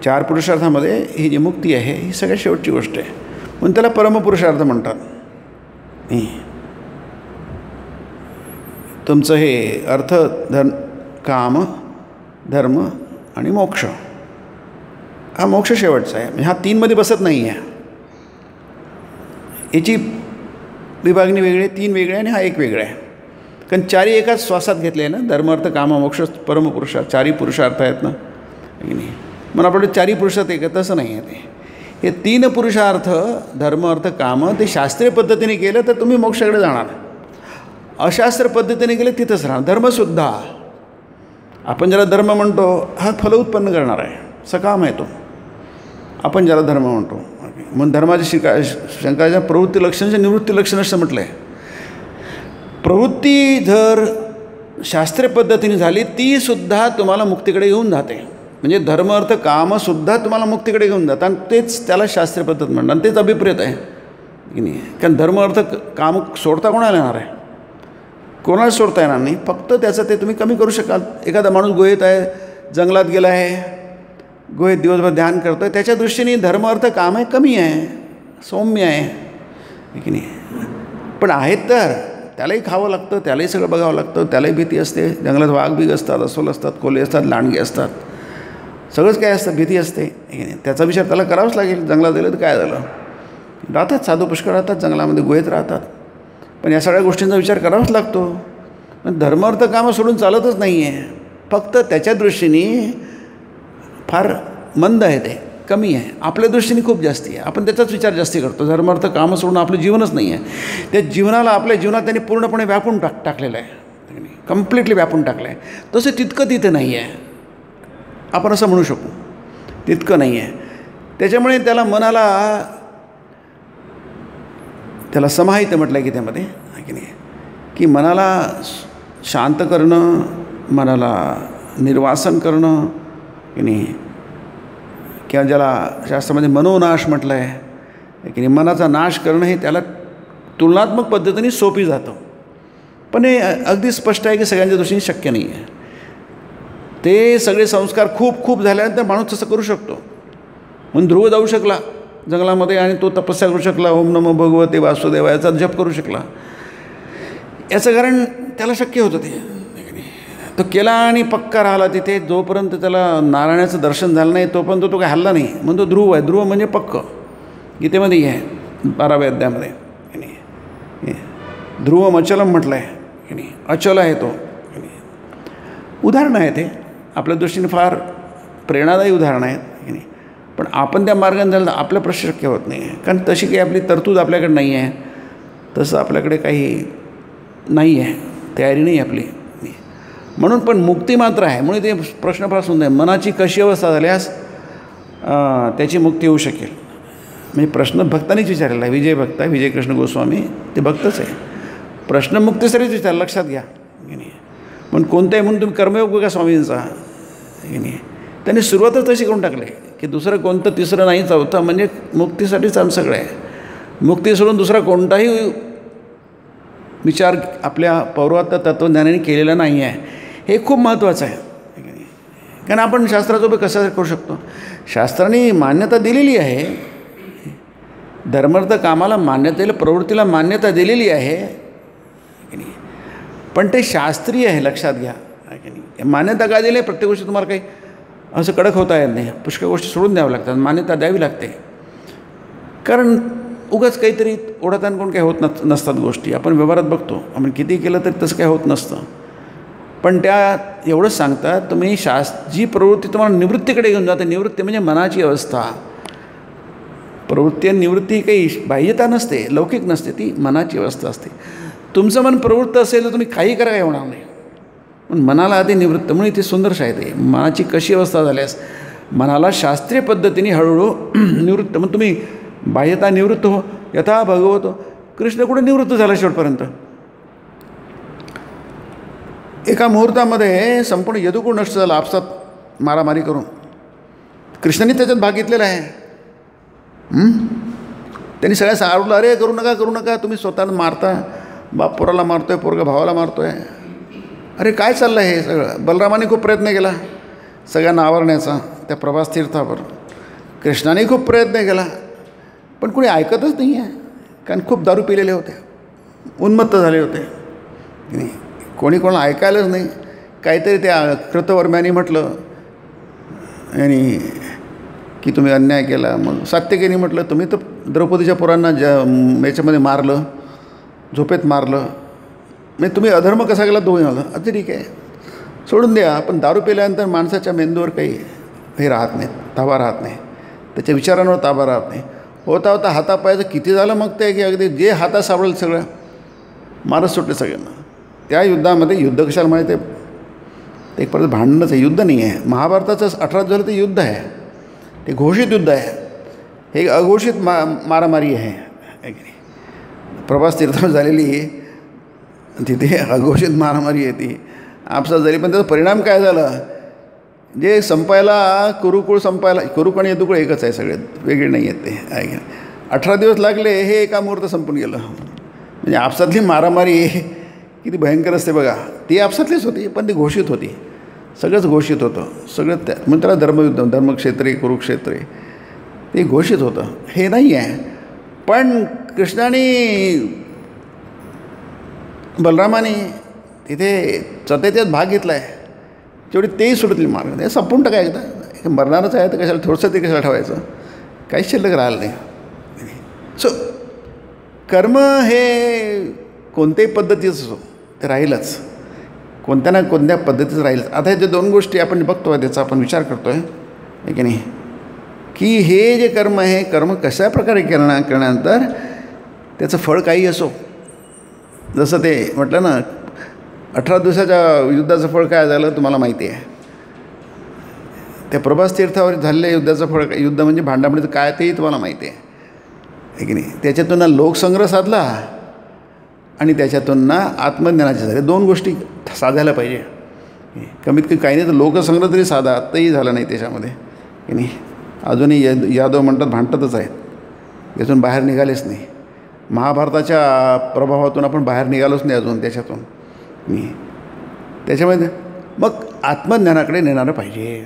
4 पुरुषार्थामध्ये ही जी मुक्ती आहे ही सगळ्यात शेवटची गोष्ट आहे, म्हणून त्याला परमपुरुषार्थ म्हणतात. तुमचं हे अर्थ, काम, धर्म आणि मोक्ष, हा मोक्ष शेवटचा आहे. म्हणजे हा 3मध्ये बसत नाही आहे. याची विभागणी वेगळी आहे, 3 वेगळे आणि हा 1 वेगळा आहे. कारण 4ही एकाच श्वासात घेतले आहे ना, धर्म, अर्थ, काम, मोक्ष, परमपुरुषार्थ. 4ही पुरुषार्थ आहेत ना की नाही. म्हणून आपल्याकडे 4ही पुरुषार्थ एक तसं नाही आहे. हे 3 पुरुषार्थ, धर्म, अर्थ, काम, ते शास्त्रीय पद्धतीने केलं तर तुम्ही मोक्षाकडे जाणार. अशास्त्र पद्धतीने गेले तिथंच राहणार. धर्मसुद्धा आपण ज्याला धर्म म्हणतो हा फल उत्पन्न करणार आहे, सकाम आहे तो, आपण ज्याला धर्म म्हणतो. म्हणून धर्माची शंकराच्या प्रवृत्ती लक्षणाचे निवृत्ती लक्षण असं म्हटलं आहे. प्रवृत्ती जर शास्त्रीय पद्धतीने झाली तीसुद्धा तुम्हाला मुक्तीकडे घेऊन जाते. म्हणजे धर्म, अर्थ, कामसुद्धा तुम्हाला मुक्तीकडे घेऊन जातात, आणि तेच त्याला शास्त्रीय पद्धत म्हणतात, आणि तेच अभिप्रेत आहे की नाही. कारण धर्म, अर्थ, काम सोडता कोणाला येणार आहे, कोणाला सोडता येणार नाही. फक्त त्याचं ते तुम्ही कमी करू शकाल. एखादा माणूस गुहेत आहे, जंगलात गेला आहे, गुहेत दिवसभर ध्यान करतो आहे, त्याच्या दृष्टीने धर्म, अर्थ, काम आहे कमी आहे, सौम्य आहे की नाही. पण आहेत तर त्यालाही खावं लागतं, त्यालाही सगळं बघावं लागतं, त्यालाही भीती असते. जंगलात वाघ बीग असतात, अस्वल असतात, कोल्हे असतात, लांडगे असतात, सगळंच काय असतं, भीती असते की नाही. त्याचा विचार त्याला करावाच लागेल. जंगलात गेलं तर काय झालं, राहतात साधू पुष्कळ, राहतात जंगलामध्ये, गुहेत राहतात, पण या सगळ्या गोष्टींचा विचार करावाच लागतो. धर्म, अर्थ, कामं सोडून चालतच नाही आहे. फक्त त्याच्या दृष्टीने फार मंद आहे, ते कमी आहे. आपल्या दृष्टीने खूप जास्ती आहे. आपण त्याचाच विचार जास्ती करतो. धर्म, अर्थ, कामं सोडून आपलं जीवनच नाही आहे. त्या जीवनाला, आपल्या जीवनात त्यांनी पूर्णपणे व्यापून टाकलेलं आहे, कम्प्लिटली व्यापून टाकलं आहे. तसं तितकं तिथं नाही आहे, आपण असं म्हणू शकू, तितकं नाही आहे. त्याच्यामुळे त्याला मनाला, त्याला समाहित म्हटलं की त्यामध्ये की नाही, की मनाला शांत करणं, मनाला निर्वासन करणं की नाही, किंवा ज्याला शास्त्रामध्ये मनोनाश म्हटलं आहे की मनाचा नाश करणं हे त्याला तुलनात्मक पद्धतीने सोपी जातं. पण हे अगदी स्पष्ट आहे की सगळ्यांच्या दृष्टीने शक्य नाही आहे. ते सगळे संस्कार खूप खूप झाल्यानंतर माणूस तसं करू शकतो. म्हणून ध्रुव जाऊ शकला जंगलामध्ये आणि तो तपस्या करू शकला, ओम नमो भगवते वासुदेवायाचा जप करू शकला. याचं कारण त्याला शक्य होतं. ते तो केला आणि पक्का राहिला तिथे. जोपर्यंत त्याला नारायणाचं दर्शन झालं नाही तोपर्यंत तो काही हल्ला नाही. म्हणून तो ध्रुव आहे. ध्रुव म्हणजे पक्क. गीतेमध्ये आहे 12व्या अध्यायामध्ये. ध्रुवम अचलम म्हटलं आहे की नाही. अचल आहे तो. उदाहरण आहे ते आपल्या दृष्टीने फार प्रेरणादायी उदाहरणं आहेत की नाही. पण आपण त्या मार्गाने झालं तर आपलं प्रश्न शक्य होत नाही आहे. कारण तशी काही आपली तरतूद आपल्याकडे नाही आहे. तसं आपल्याकडे काही नाही आहे, तयारी नाही आपली. म्हणून पण मुक्ती मात्र आहे. म्हणून ते प्रश्न फार सुंदर आहे. मनाची कशी अवस्था झाल्यास त्याची मुक्ती होऊ शकेल. म्हणजे प्रश्न भक्तांनीच विचारलेला आहे. विजय भक्त आहे, विजय कृष्ण गोस्वामी ते भक्तच आहे. प्रश्न मुक्तीसाठीच विचारला, लक्षात घ्या की नाही. म्हणून कोणताही म्हणून तुम्ही कर्मयोग बघा स्वामींचा की नाही. त्यांनी सुरुवातच तशी करून टाकली की दुसरं कोणतं तिसरं नाही चौथं म्हणजे मुक्तीसाठीच आम सगळं आहे. मुक्ती सोडून दुसरा कोणताही विचार आपल्या पौर्वात्य तत्त्वज्ञानाने केलेला नाही आहे. हे खूप महत्त्वाचं आहे. कारण आपण शास्त्राचा उपयोग कसा करू शकतो. शास्त्राने मान्यता दिलेली आहे. धर्मार्थ कामाला मान्यतेला प्रवृत्तीला मान्यता दिलेली आहे की नाही. पण ते शास्त्रीय आहे, लक्षात घ्या की नाही. मान्यता काय दिली. प्रत्येक गोष्टी तुम्हाला काही असं कडक होता येत नाही. पुष्कळ गोष्टी सोडून द्याव्या लागतात. मान्यता द्यावी लागते. कारण उगाच काहीतरी ओढताना कोण काही होत नसतात गोष्टी. आपण व्यवहारात बघतो. आपण किती केलं तरी तसं काही होत नसतं. पण त्या एवढंच सांगतात तुम्ही जी प्रवृत्ती तुम्हाला निवृत्तीकडे घेऊन जाते. निवृत्ती म्हणजे मनाची अवस्था. प्रवृत्ती आणि निवृत्ती काही बाह्यता नसते, लौकिक नसते. ती मनाची अवस्था असते. तुमचं मन प्रवृत्त असेल तर तुम्ही काही करा काही होणार नाही. पण मनाला आधी निवृत्त म्हणून इथे सुंदरशा आहे. ते मनाची कशी अवस्था झाल्यास मनाला शास्त्रीय पद्धतीने हळूहळू निवृत्त. मग तुम्ही बाह्यता निवृत्त हो. यथा भगवतो. कृष्ण कुठे निवृत्त झाला शेवटपर्यंत. एका मुहूर्तामध्ये संपूर्ण यदुकुळ नष्ट झाला आपसात मारामारी करून. कृष्णाने त्याच्यात भाग घेतलेला आहे. त्यांनी सगळ्या सांगितलं अरे करू नका तुम्ही स्वतःला मारता. बाप पोराला मारतोय, पोरगा भावाला मारतोय. अरे काय चाललं हे सगळं. बलरामाने खूप प्रयत्न केला सगळ्यांना आवरण्याचा त्या प्रभास तीर्थावर. कृष्णाने खूप प्रयत्न केला पण कोणी ऐकतच नाही आहे. कारण खूप दारू पिलेले होते, उन्मत्त झाले होते. कोणी कोणाला ऐकायलाच नाही. काहीतरी त्या कृतवर्म्याने म्हटलं आणि की तुम्ही अन्याय केला. मग सात्यकीने म्हटलं तुम्ही तर द्रौपदीच्या पोरांना याच्यामध्ये मारलं, झोपेत मारलं. म्हणजे तुम्ही अधर्म कसा केला दोन्ही आलं. आता ठीक आहे सोडून द्या. पण दारू पिल्यानंतर माणसाच्या मेंदूवर काही हे राहत नाही, ताबा राहत नाही. त्याच्या विचारांवर ताबा राहत नाही. होता होता हातापायाचं किती झालं मग ते की अगदी जे हातात सापडेल सगळं मारत सुटले सगळ्यांना. त्या युद्धामध्ये युद्ध कशाला माहिती आहे. ते एक परत भांडणच आहे, युद्ध नाही आहे. महाभारताचं 18 झालं ते युद्ध आहे. ते घोषित युद्ध आहे. हे अघोषित मारामारी आहे की नाही. प्रभास तीर्थावर झालेली तिथे अघोषित मारामारी आहे. ती आपसात झाली. पण त्याचा परिणाम काय झाला. जे संपायला कुरुकुळ संपायला, कुरुक आणि यदुकुळ एकच आहे, सगळे वेगळे नाही आहेत ते आहे की. 18 दिवस लागले हे एका मुहूर्त संपून गेलं. म्हणजे आपसातली मारामारी किती भयंकर असते बघा. ती आपसातलीच होती पण ती घोषित होती. सगळंच घोषित होतं. सगळं त्या म्हणून त्याला धर्मयुद्ध, धर्मक्षेत्रे कुरुक्षेत्रे ते घोषित होतं. हे नाही आहे. पण कृष्णाने बलरामाने तिथे सत्तेच्यात भाग घेतला आहे. तेवढी तेही सुटली मार्ग. हे संपून टाका एकदा. मरणारच आहे तर कशाला थोडंसं ते कशाला ठेवायचं. काहीच शिल्लक राहिलं नाही. सो कर्म हे कोणत्याही पद्धतीचं असो ते राहीलच. कोणत्या ना कोणत्या पद्धतीचं राहीलच. आता हे जे दोन गोष्टी आपण बघतो आहे त्याचा आपण विचार करतो आहे की नाही. की हे जे कर्म आहे कर्म कशा प्रकारे करण्यानंतर त्याचं फळ काही असो. जसं ते म्हटलं ना 18 दिवसाच्या युद्धाचं फळ काय झालं तुम्हाला माहिती आहे. त्या प्रभास तीर्थावर झालेल्या युद्धाचं फळ, युद्ध म्हणजे भांडाभांडीचं काय तेही तुम्हाला माहिती आहे की नाही. त्याच्यातून ना लोकसंग्रह साधला आणि त्याच्यातून ना आत्मज्ञानाचे झाले. दोन गोष्टी साधायला पाहिजे. कमीत कमी काही नाही तर लोकसंग्रह तरी साधा. आत्ताही झाला नाही त्याच्यामध्ये की नाही. अजूनही यादव म्हणतात भांडतातच आहेत, यातून बाहेर निघालेच नाही. महाभारताच्या प्रभावातून आपण बाहेर निघालोच नाही अजून त्याच्यातून. त्याच्यामध्ये मग आत्मज्ञानाकडे नेणारं पाहिजे.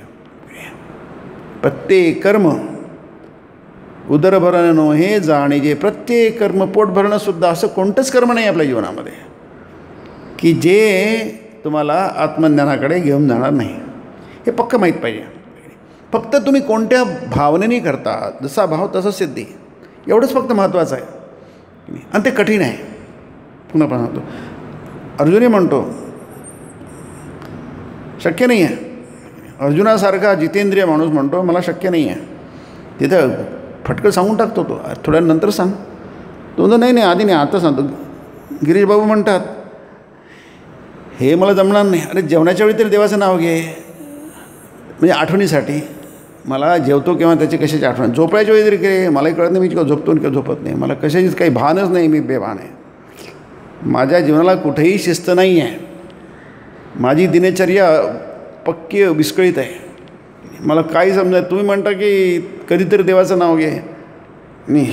प्रत्येक कर्म उदर भरणं नो हे जाणीजे. प्रत्येक कर्म, पोट भरणंसुद्धा असं कोणतंच कर्म नाही आपल्या जीवनामध्ये की जे तुम्हाला आत्मज्ञानाकडे घेऊन जाणार नाही. हे पक्क माहीत पाहिजे. फक्त तुम्ही कोणत्या भावनेने करता, जसा भाव तसं सिद्धी, एवढंच फक्त महत्त्वाचं आहे. आणि ते कठीण आहे. पुन्हा पण म्हणतो, अर्जुनही म्हणतो शक्य नाही आहे. अर्जुनासारखा जितेंद्रिय माणूस म्हणतो मला शक्य नाही आहे. तिथं फटकं सांगून टाकतो तो, थोड्या नंतर सांग. तो म्हणतो नाही आधी नाही, आता सांगतो. गिरीश बाबू म्हणतात हे मला जमणार नाही. अरे जेवणाच्या वेळी तरी देवाचं नाव घे, म्हणजे आठवणीसाठी. मला जेवतो किंवा त्याची कशाची आठवण. झोपायच्या वेळी तरी काय मलाही कळत नाही मी किंवा झोपतो किंवा झोपत नाही. मला कशाचीच काही भानच नाही, मी बेभान आहे. माझ्या जीवनाला कुठेही शिस्त नाही आहे. माझी दिनचर्या पक्की विस्कळीत आहे. मला काही समजत. तुम्ही म्हणता की कधीतरी देवाचं नाव घे. मी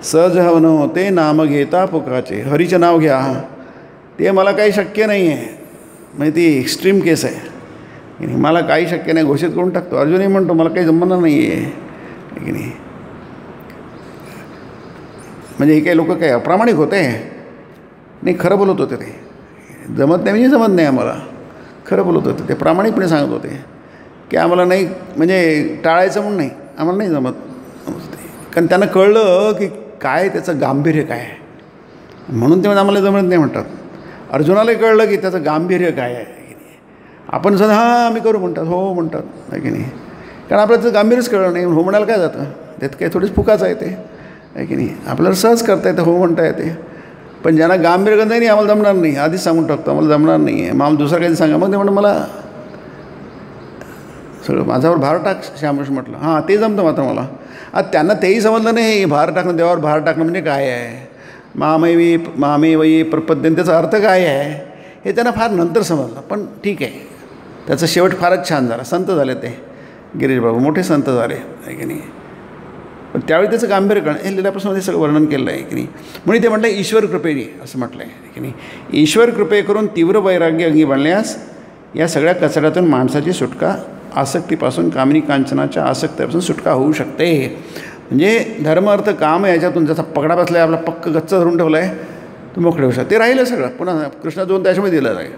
सहज हवन होते नाम घेता पुकाचे. हरीचं नाव घ्या, ते मला काही शक्य नाही आहे. म्हणजे ती एक्स्ट्रीम केस आहे. मला काही शक्य नाही घोषित करून टाकतो. अर्जुनही म्हणतो मला काही जमणार नाही आहे की नाही. म्हणजे हे काही लोक काय अप्रामाणिक होते नाही, खरं बोलत होते. ते जमत नाही म्हणजे जमत नाही आम्हाला, खरं बोलत होते. ते प्रामाणिकपणे सांगत होते की आम्हाला नाही, म्हणजे टाळायचं म्हणून नाही, आम्हाला नाही जमत. कारण त्यांना कळलं की काय त्याचं गांभीर्य काय आहे, म्हणून ते आम्हाला जमत नाही म्हणतात. अर्जुनालाही कळलं की त्याचं गांभीर्य काय आहे. आपण जर हां आम्ही करू म्हणतात, हो म्हणतात, आहे की नाही. कारण आपल्याला त्याचं गांभीर्यच कळलं नाही. हो म्हणायला काय जातं, त्यात काही थोडीच फुकाच आहे ते, आहे की नाही. आपल्याला सहज करता येतं, हो म्हणता येते. पण ज्यांना गांभीर्य नाही आम्हाला जमणार नाही, आधीच सांगून टाकतो आम्हाला जमणार नाही आहे. मग आम्हाला दुसरं काही सांगा. मग ते म्हणून मला सगळं माझ्यावर भार टाक. श्यामश म्हटलं हां ते जमतं मात्र मला. आता त्यांना तेही समजलं नाही भार टाकणं, देवावर भार टाकणं म्हणजे काय आहे. मामे वयी प्रपद्यन त्याचा अर्थ काय आहे हे त्यांना फार नंतर समजलं. पण ठीक आहे, त्याचा शेवट फारच छान झाला. संत झाले ते गिरीश बाबू, मोठे संत झाले, आहे की नाही. पण त्यावेळी त्याचं गांभीर्य कळणं हे लिहिल्यापासून ते सगळं वर्णन केलं आहे की नाही. म्हणून ते म्हटलं ईश्वर कृपेने असं म्हटलं आहे की नाही. ईश्वर कृपे करून तीव्र वैराग्य अंगी बाळल्यास या सगळ्या कचऱ्यातून माणसाची सुटका, आसक्तीपासून, कामिनी कांचनाच्या आसक्तीपासून सुटका होऊ शकते. म्हणजे धर्म अर्थ काम याच्यातून जसा पगडा बसला आहे, आपला पक्क गच्च धरून ठेवला आहे, तो मोकळे होऊ शकते. ते राहिलं सगळं पुन्हा कृष्णा दोन त्याच्यामध्ये दिलं जाईल.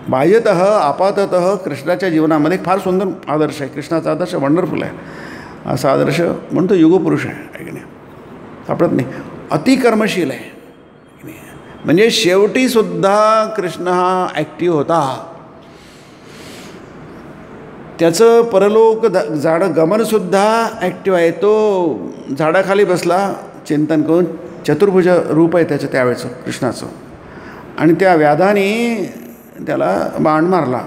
बाह्यतः आपाततः कृष्णाच्या जीवनामध्ये फार सुंदर आदर्श आहे. कृष्णाचा आदर्श वंडरफुल आहे. असा आदर्श म्हणून तो युगपुरुष आहे की नाही, सापडत नाही. अतिकर्मशील आहे की नाही. म्हणजे शेवटीसुद्धा कृष्ण हा ॲक्टिव्ह होता. त्याचं परलोक झाडं गमनसुद्धा ॲक्टिव्ह आहे. तो झाडाखाली बसला चिंतन करून. चतुर्भुज रूप आहे त्याचं त्यावेळेचं कृष्णाचं. आणि त्या व्याधाने त्याला बाण मारला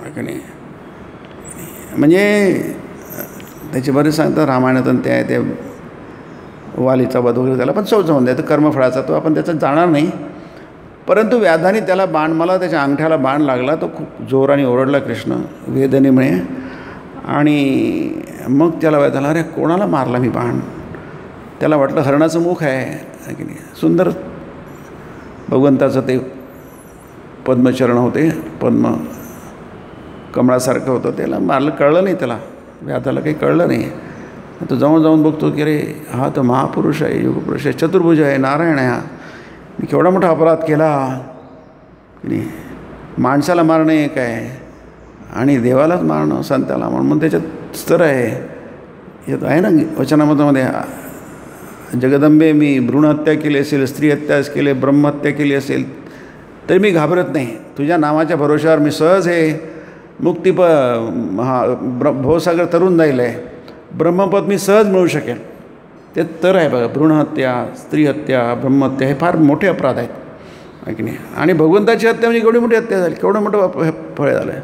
की नाही. म्हणजे त्याचे बरेच सांगतात रामायणातून ते आहे ते वालीचा वध वगैरे त्याला पण जाऊन द्या, तर कर्मफळाचा तो आपण त्याच्यात जाणार नाही. परंतु व्याधाने त्याला बाण मला त्याच्या अंगठ्याला बाण लागला. तो खूप जोराने ओरडला कृष्ण वेदनेमुळे. आणि मग त्याला व्याधाला अरे कोणाला मारला मी बाण. त्याला वाटलं हरणाचं मुख आहे की नाही. सुंदर भगवंताचं ते पद्मचरण होते, पद्म कमळासारखं होतं. त्याला मारलं, कळलं नाही त्याला, व्याधाला काही कळलं नाही. तो जाऊन बघतो की अरे हा तर महापुरुष आहे, युगपुरुष आहे, चतुर्भुज आहे, नारायण आहे. हा मी केवढा मोठा अपराध केला की नाही. माणसाला मारणं एक आहे आणि देवालाच मारणं, संताला म्हणून त्याच्यात स्तर आहे. यात आहे ना वचनामध्ये, जगदंबे मी भ्रूणहत्या केली असेल, स्त्री हत्या केली, ब्रह्महत्या केली असेल तरी मी घाबरत नाही. तुझ्या नावाच्या भरोशावर मी सहज हे मुक्ती भवसागर तरुण जाईल आहे, ब्रह्मपद मी सहज मिळू शकेल. ते तर आहे बघा. भ्रूणहत्या, स्त्री हत्या, ब्रह्महत्या हे फार मोठे अपराध आहेत, आहे की नाही. आणि भगवंताची हत्या म्हणजे केवढी मोठी हत्या झाली, केवढं मोठं फळ झालं आहे.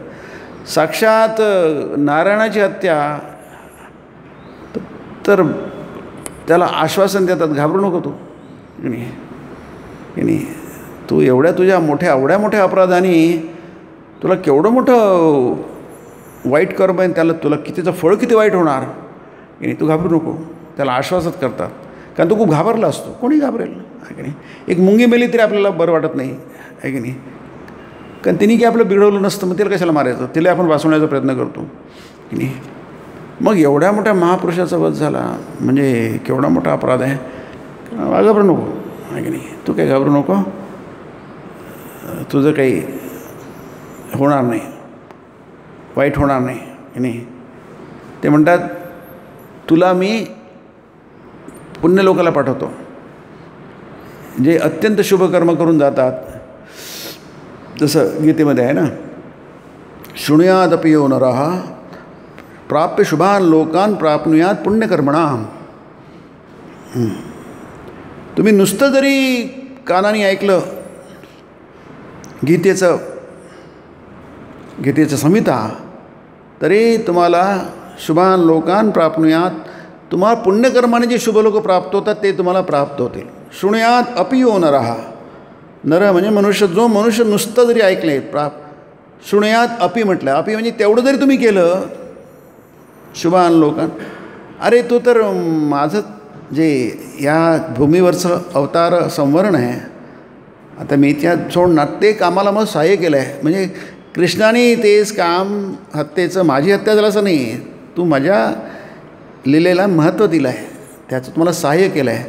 साक्षात नारायणाची हत्या तर त्याला आश्वासन देतात घाबरू नको तू की नाही. तू तुझ्या एवढ्या मोठ्या अपराधाने तुला केवढं मोठं वाईट कर्म आहे, त्याला तुला कितीचं फळ किती वाईट होणार. की नाही, तू घाबरू नको, त्याला आश्वासत करतात. कारण तो खूप घाबरला असतो, कोणी घाबरेल आहे की नाही. एक मुंगी मेली तरी आपल्याला बरं वाटत नाही आहे की नाही, कारण तिने की आपलं बिघडवलं नसतं, मग तिला कशाला मारायचं, तिला आपण वाचवण्याचा प्रयत्न करतो की नाही. मग एवढ्या मोठ्या महापुरुषाचा वध झाला म्हणजे केवढा मोठा अपराध आहे. घाबरू नको आहे की नाही, तू काही घाबरू नको, तुझं काही होणार नाही, वाईट होणार नाही की नाही. ते म्हणतात तुला मी पुण्य लोकाला पाठवतो जे अत्यंत शुभकर्म करून जातात. जसं गीतेमध्ये आहे ना, शृणुयादपि यो नरः प्राप्य शुभान लोकान प्राप्नुयात पुण्यकर्मणाम. तुम्ही नुसतं जरी कानाने ऐकलं गीतेचं संहिता तरी तुम्हाला शुभान लोकान प्राप्नुयात, तुम्हाला पुण्यकर्माने जे शुभ लोक प्राप्त होतात ते तुम्हाला प्राप्त होतील. शृणुयात अपि यो नरः, नर म्हणजे मनुष्य, जो मनुष्य नुसतं जरी ऐकले शृणुयात अपि म्हटलं, अपि म्हणजे तेवढं जरी तुम्ही केलं शुभान लोकान. अरे तो तर माझं जे या भूमीवरचं अवतार संवरण आहे, आता मी त्या सोडणार ते कामाला मग सहाय्य केलं आहे. म्हणजे कृष्णाने तेच काम हत्येचं, माझी हत्या झालं असं नाही, तू माझ्या लीलेला महत्त्व दिलं आहे, त्याचं तुम्हाला सहाय्य केलं आहे,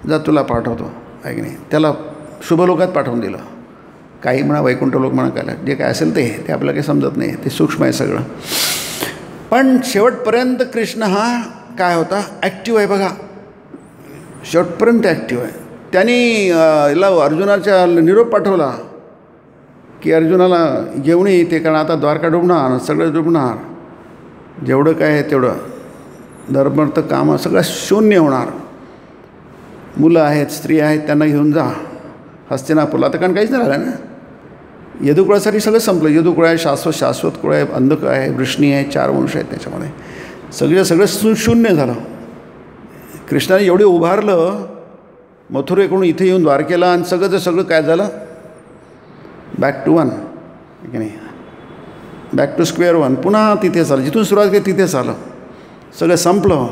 जा तुला पाठवतो आहे की नाही. त्याला शुभलोकात पाठवून दिलं. काही म्हणा वैकुंठ लोक म्हणा, काय जे काय असेल ते आपल्याला काही समजत नाही, ते सूक्ष्म आहे सगळं. पण शेवटपर्यंत कृष्ण हा काय होता, ॲक्टिव्ह आहे बघा, शेवटपर्यंत ॲक्टिव्ह आहे. त्यांनी याला अर्जुनाच्या निरोप पाठवला की अर्जुनाला घेऊन येते, कारण आता द्वारका डुबणार, सगळं डुबणार, जेवढं काय आहे तेवढं धर्मार्थ कामं सगळं शून्य होणार. मुलं आहेत, स्त्री आहेत, त्यांना घेऊन जा हस्तिनापूरला. आता कारण काहीच नाही राहिलं ना, यदुकुळासाठी सगळं संपलं. यदुकुळ आहे, शाश्वत कुळ आहे, अंधक आहे, वृष्णी आहे, 4 वंश आहेत त्याच्यामध्ये, सगळं शून्य झालं. कृष्णाने एवढे उभारलं मथुरेकडून इथे येऊन द्वारकेला, आणि सगळं काय झालं, बॅक टू वन की नाही, बॅक टू स्क्वेअर वन. पुन्हा तिथेच आलं, जिथून सुरुवात केली तिथेच आलं, सगळं संपलं.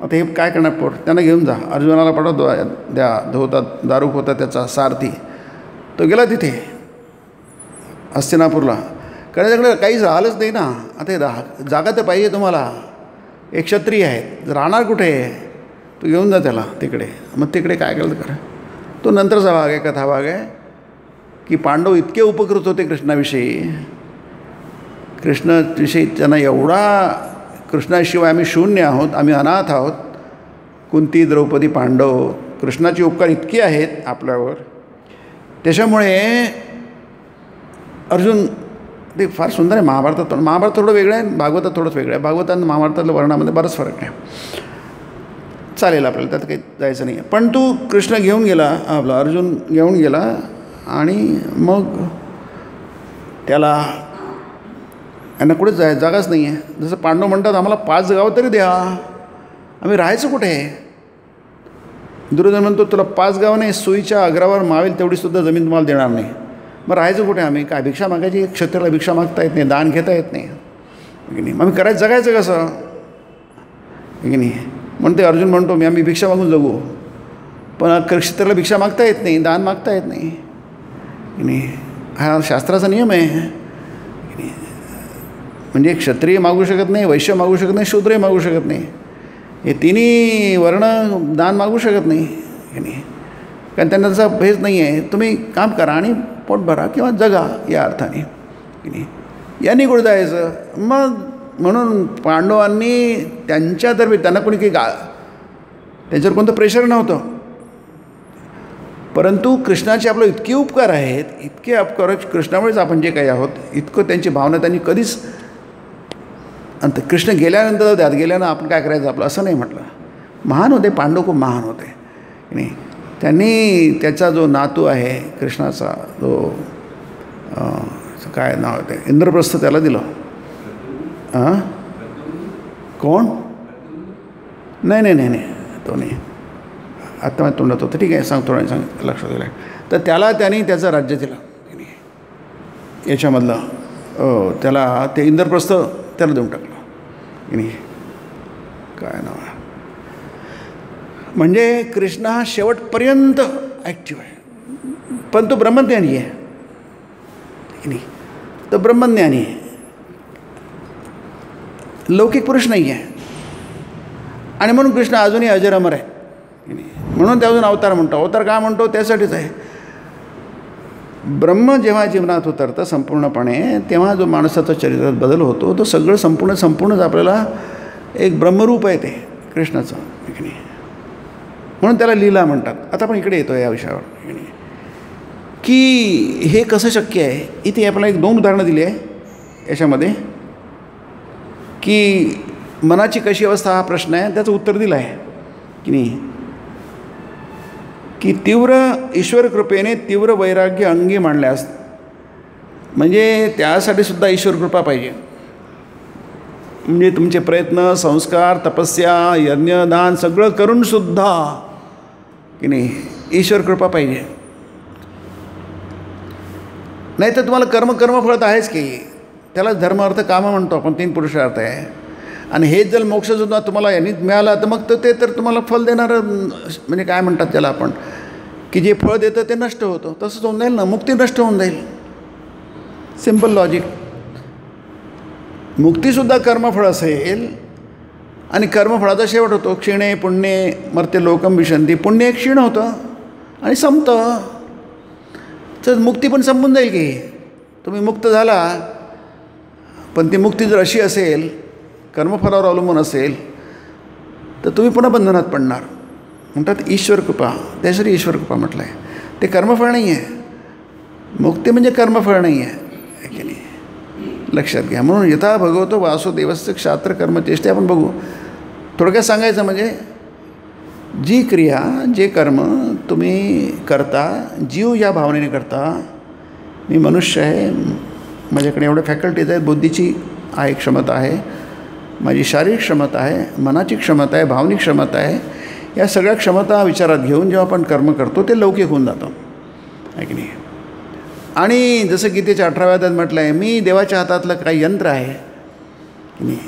आता हे काय करणार, पोट त्यांना घेऊन जा. अर्जुनाला पाठव, दारुक होता त्याचा सारथी, तो गेला तिथे हस्तिनापूरला, कारण त्याकडे काहीच राहिलंच नाही ना. आता हे जागा तर पाहिजे तुम्हाला, एक क्षत्रिय आहेत, राहणार कुठे, तो घेऊन जा त्याला तिकडे. मग तिकडे काय केलं करा, तो नंतरचा भाग आहे, कथा भाग आहे की पांडव इतके उपकृत होते कृष्णाविषयी त्यांना एवढा, कृष्णाशिवाय आम्ही शून्य आहोत, आम्ही अनाथ आहोत. कुंती, द्रौपदी, पांडव, कृष्णाचे उपकार इतके आहेत आपल्यावर. त्याच्यामुळे अर्जुन, ते फार सुंदर आहे. महाभारत थोडं वेगळं आहे, भागवतात थोडंच वेगळं आहे. भागवत आणि महाभारतातल्या वर्णामध्ये बराच फरक आहे. चालेल आपल्याला त्यात काही जायचं नाही आहे. पण तू कृष्ण घेऊन गेला, आपला अर्जुन घेऊन गेला, आणि मग त्याला यांना कुठे जागाच नाही आहे. जसं पांडव म्हणतात आम्हाला 5 गावं तरी द्या, आम्ही राहायचं कुठे. दुर्योधन म्हणतो तुला 5 गावं नाही, सुईच्या अग्रावर मावेल तेवढीसुद्धा जमीन तुम्हाला देणार नाही. मग राहायचं कुठे आम्ही, काय भिक्षा मागायची, क्षत्रियाला भिक्षा मागता येत नाही, दान घेता येत नाही की नाही. मग आम्ही करायचं, जगायचं कसं की नाही. म्हणते अर्जुन म्हणतो आम्ही भिक्षा मागून जगू, पण क्षत्रियाला भिक्षा मागता येत नाही, दान मागता येत नाही की नाही. हा शास्त्राचा नियम आहे. म्हणजे क्षत्रिय मागू शकत नाही, वैश्य मागू शकत नाही, शूद्रही मागू शकत नाही, हे तिन्ही वर्ण दान मागू शकत नाही की नाही. कारण त्यांना तसा भेद नाही आहे. तुम्ही काम करा आणि पोट भरा किंवा जगा या अर्थाने की नाही. यांनी कुठं जायचं. मग म्हणून पांडवांनी त्यांच्यातर्फे, त्यांना कोणी काही त्यांच्यावर कोणतं प्रेशर नव्हतं, परंतु कृष्णाचे आपलं इतके उपकार आहेत, इतके उपकार कृष्णामुळेच आपण जे काही आहोत, इतकं त्यांची भावना त्यांनी कधीच. आणि कृष्ण गेल्यानंतर त्यात गेल्यानं आपण काय करायचं आपलं असं नाही म्हटलं. महान होते पांडव, खूप महान होते की नाही. त्यांनी त्याचा जो नातू आहे कृष्णाचा, जो काय नाव होते, इंद्रप्रस्थ त्याला दिलं. कोण, नाही तो नाही, आत्ता माझ्या तोंडात होतं, ठीक आहे सांगतो आणि लक्षात दिलं. तर त्याला त्यांनी त्याचं राज्य दिलं याच्यामधलं, त्याला ते इंद्रप्रस्थ त्याला देऊन टाकलं की नाही. काय नाव आहे, म्हणजे कृष्ण हा शेवटपर्यंत ॲक्टिव्ह आहे. पण तो ब्रह्मज्ञानी आहे की नाही, तो ब्रह्मज्ञानी आहे, लौकिक पुरुष नाही आहे. आणि म्हणून कृष्ण अजूनही अजर अमर आहे की नाही. म्हणून त्या अजून अवतार म्हणतो. अवतार का म्हणतो, त्यासाठीच आहे. ब्रह्म जेव्हा जीवनात उतरतं संपूर्णपणे, तेव्हा जो माणसाचा चरित्रात बदल होतो, तो सगळं संपूर्णच आपल्याला एक ब्रह्मरूप आहे ते कृष्णाचं की नाही. म्हणून त्याला लीला म्हणतात. आता आपण इकडे येतो या विषयावर की नाही, की हे कसं शक्य आहे. इथे आपल्याला 2 उदाहरणं दिली आहे याच्यामध्ये, की मनाची कशी अवस्था हा प्रश्न आहे, त्याचं उत्तर दिलं आहे की नाही, की तीव्र ईश्वर कृपेने तीव्र वैराग्य अंगी मांडल्यास, म्हणजे त्यासाठी सुद्धा ईश्वर कृपा पाहिजे. म्हणजे तुमचे प्रयत्न, संस्कार, तपस्या, यज्ञ, दान सगळं करूनसुद्धा की नाही ईश्वर कृपा पाहिजे. नाही तर तुम्हाला कर्मफळ तर आहेच की, त्यालाच धर्म अर्थ काम म्हणतो आपण, 3 पुरुषार्थ आहे. आणि हेच जर मोक्षसुद्धा तुम्हाला यांनीच मिळाला तर मग ते तर तुम्हाला फल देणारं, म्हणजे काय म्हणतात त्याला आपण, की जे फळ देतं ते नष्ट होतं. तसंच होऊन जाईल ना, मुक्ती नष्ट होऊन जाईल. Simple logic. मुक्तीसुद्धा कर्मफळ असेल आणि कर्मफळाचा शेवट होतो. क्षीणे पुण्ये मर्त्य लोकम विशंती. पुण्य एक क्षीण होतं आणि संपतं. तर मुक्ती पण संपून जाईल की, तुम्ही मुक्त झाला, पण ती मुक्ती जर अशी असेल, कर्मफलावर अवलंबून असेल, तर तुम्ही पुन्हा बंधनात पडणार. म्हणतात ईश्वर कृपा, त्यासाठी ईश्वर कृपा म्हटलं आहे. ते कर्मफळ नाही आहे. मुक्ती म्हणजे कर्मफळ नाही आहे की नाही, लक्षात घ्या. म्हणून यथा भगवतो वासुदेवस्य क्षात्र कर्मचेष्टे आपण बघू. थोडक्यात सांगायचं म्हणजे, जी क्रिया, जे कर्म तुम्ही करता, जीव या भावनेने करता. मी मनुष्य आहे, माझ्याकडे एवढ्या फॅकल्टीज आहेत, बुद्धीची आहे क्षमता आहे, माझी शारीरिक क्षमता आहे, मनाची क्षमता आहे, भावनिक क्षमता आहे. या सगळ्या क्षमता विचारात घेऊन जेव्हा आपण कर्म करतो ते लौकिक होऊन जातं आहे की नाही. आणि जसं गीतेच्या 18व्या अध्यायात म्हटलं आहे, मी देवाच्या हातातलं काही यंत्र आहे की नाही.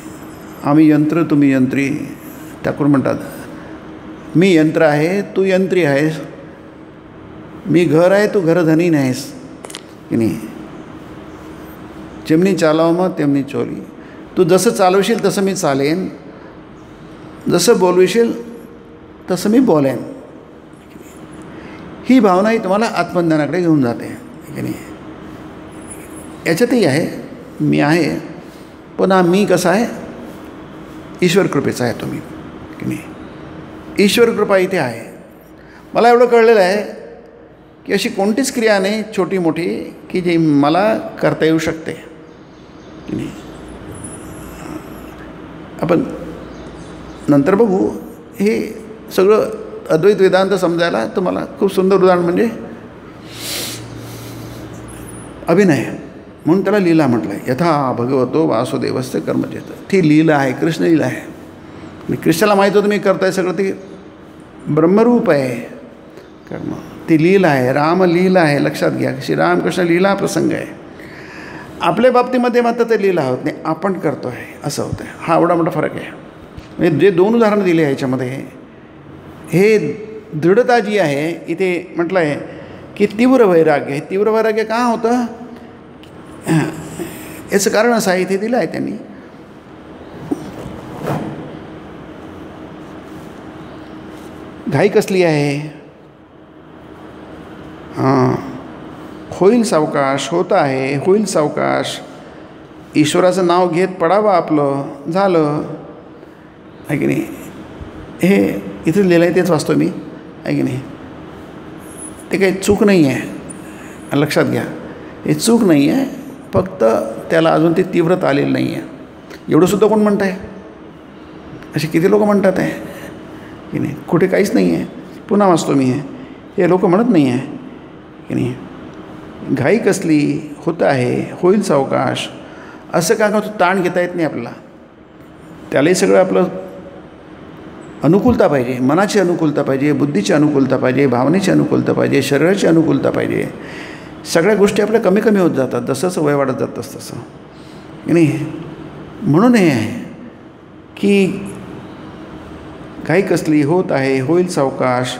आम्ही यंत्र, तुम्ही यंत्री. ठाकूर म्हणतात, मी यंत्र आहे, तू यंत्री आहेस. मी घर आहे, तू घरधनी नाहीस की नाही. जेमनी चालाव मग तेमनी चोली. तू जसं चालवशील तसं मी चालेन, जसं बोलविशील तसं मी बोलेन. ही भावना ही तुम्हाला आत्मज्ञानाकडे घेऊन जाते की नाही. याच्यातही आहे, मी आहे, पण हा मी कसा आहे, ईश्वर कृपेचा आहे तुम्ही की नाही. ईश्वर कृपा इथे आहे. मला एवढं कळलेलं आहे की अशी कोणतीच क्रिया नाही छोटी मोठी की जी मला करता येऊ शकते की नाही. आपण नंतर बघू. हे सगळं अद्वैत वेदांत समजायला तुम्हाला खूप सुंदर उदाहरण म्हणजे अभिनय. म्हणून त्याला लीला म्हटलं आहे. यथा भगवतो वासुदेवस्य कर्मचेत. ती लीला आहे, कृष्णलीला आहे. आणि कृष्णाला माहीत होतं मी करताय सगळं, ते ब्रह्मरूप आहे कर्म. ती लीला आहे, रामलीला आहे. लक्षात घ्या, श्रीरामकृष्ण लीला प्रसंग आहे. आपल्या बाबतीमध्ये मात्र ते लीला होत नाही, आपण करतो आहे असं होतं आहे. हा एवढा मोठा फरक आहे. म्हणजे जे 2 उदाहरणं दिली आहे याच्यामध्ये, हे दृढता जी आहे इथे म्हटलं आहे की तीव्र वैराग्य. हे तीव्र वैराग्य का होतं, याचं कारण असं आहे, इथे दिलं आहे त्यांनी. घाई कसली आहे, हां, होईल सावकाश, होत आहे, होईल सावकाश. ईश्वराचं नाव घेत पडावं आपलं, झालं आहे की नाही. हे इथेच लिहिलं आहे, तेच वाचतो मी आहे की नाही. ते काही चूक नाही आहे, लक्षात घ्या. हे चूक नाही आहे, फक्त त्याला अजून ती तीव्रता आलेली नाही आहे. एवढंसुद्धा कोण म्हणत आहे, असे किती लोक म्हणतात आहे की नाही. कुठे काहीच नाही आहे. पुन्हा वाचतो मी, हे लोक म्हणत नाही आहे की नाही. घाई कसली, होतं आहे, होईल सावकाश. असं का तो ताण घेता येत नाही आपल्याला. त्यालाही सगळं आपलं अनुकूलता पाहिजे, मनाची अनुकूलता पाहिजे, बुद्धीची अनुकूलता पाहिजे, भावनेची अनुकूलता पाहिजे, शरीराची अनुकूलता पाहिजे. सगळ्या गोष्टी आपल्या कमी कमी होत जातात जसं वय वाढत जातं तसं की नाही. म्हणून हे आहे की घाई कसली, होत आहे, होईल सावकाश,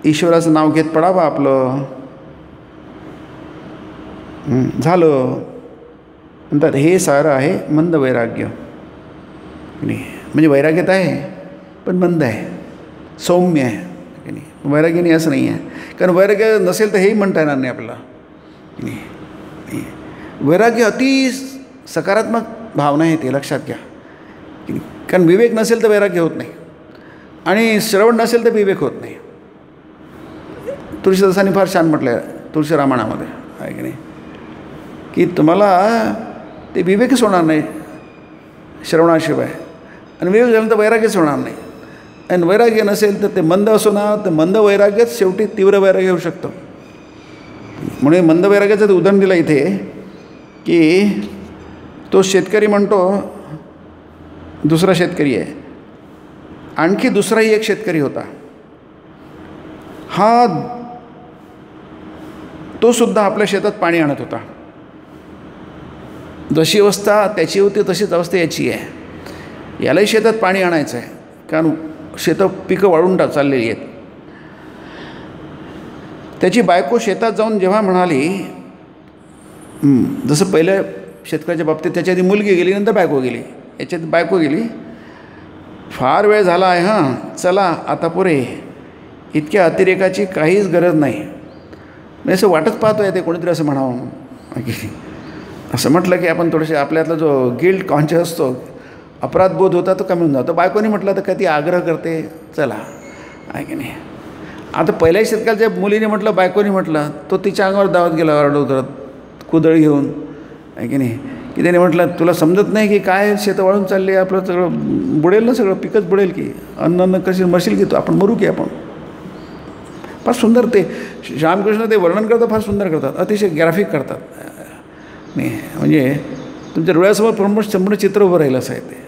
ईश्वराचं नाव घेत पडावं आपलं, झालं. म्हणतात हे सारं आहे मंद वैराग्य. नाही म्हणजे वैराग्यत आहे पण मंद आहे, सौम्य आहे की नाही. वैराग्य नाही असं नाही आहे, कारण वैराग्य नसेल तर हेही म्हणता येणार नाही आपल्याला. नाही, वैराग्य अति सकारात्मक भावना आहे, ते लक्षात घ्या की नाही. कारण विवेक नसेल तर वैराग्य होत नाही, आणि श्रवण नसेल तर विवेक होत नाही. तुळशीदासांनी फार छान म्हटलं आहे तुळशी रामायणामध्ये, आहे की नाही, की तुम्हाला ते विवेकच होणार नाही श्रवणाशिवाय, आणि विवेक झाल्यानंतर वैराग्यच होणार नाही. आणि वैराग्य नसेल तर ते मंद असो ना, तर मंद वैराग्यच शेवटी तीव्र वैराग्य होऊ शकतं. म्हणून मंद वैराग्याचं उदाहरण दिलं इथे, की तो शेतकरी म्हणतो दुसरा शेतकरी आहे, आणखी दुसराही एक शेतकरी होता, हा तो सुद्धा आपल्या शेतात पाणी आणत होता. जशी अवस्था त्याची होती तशीच अवस्था याची आहे. यालाही शेतात पाणी आणायचं आहे, कारण शेतं पिकं वाढून चाललेली आहेत. त्याची बायको शेतात जाऊन जेव्हा म्हणाली, जसं पहिल्या शेतकऱ्याच्या बाबतीत त्याच्या आधी मुलगी गेली, नंतर बायको गेली, याच्यात बायको गेली, फार वेळ झाला आहे, हां चला आता पुरे, इतक्या अतिरेकाची काहीच गरज नाही. मी असं वाटच पाहतो आहे ते कोणीतरी असं म्हणावं. असं म्हटलं की आपण थोडेसे आपल्यातला जो गिल्ट कॉन्शियस असतो, अपराधबोध होता तो कमी होऊन जातो. बायकोनी म्हटलं तर का ती आग्रह करते, चला, आहे की नाही. आता पहिल्याही शेतकऱ्याच्या मुलीने म्हटलं, बायकोनी म्हटलं, तो तिच्या अंगावर धावत गेला ओरडत कुदळ घेऊन, आहे की नाही, की त्याने म्हटलं तुला समजत नाही की काय शेतं वाळून चालली, आपलं सगळं बुडेल ना, सगळं पिकच बुडेल की, अन्न कशी मरशील की, तो आपण मरू की आपण. फार सुंदर ते श्यामकृष्ण ते वर्णन करतात, फार सुंदर करतात, अतिशय ग्राफिक करतात. नाही म्हणजे तुमच्या डोळ्यासमोर संपूर्ण चित्र उभं राहिलं असं आहे ते.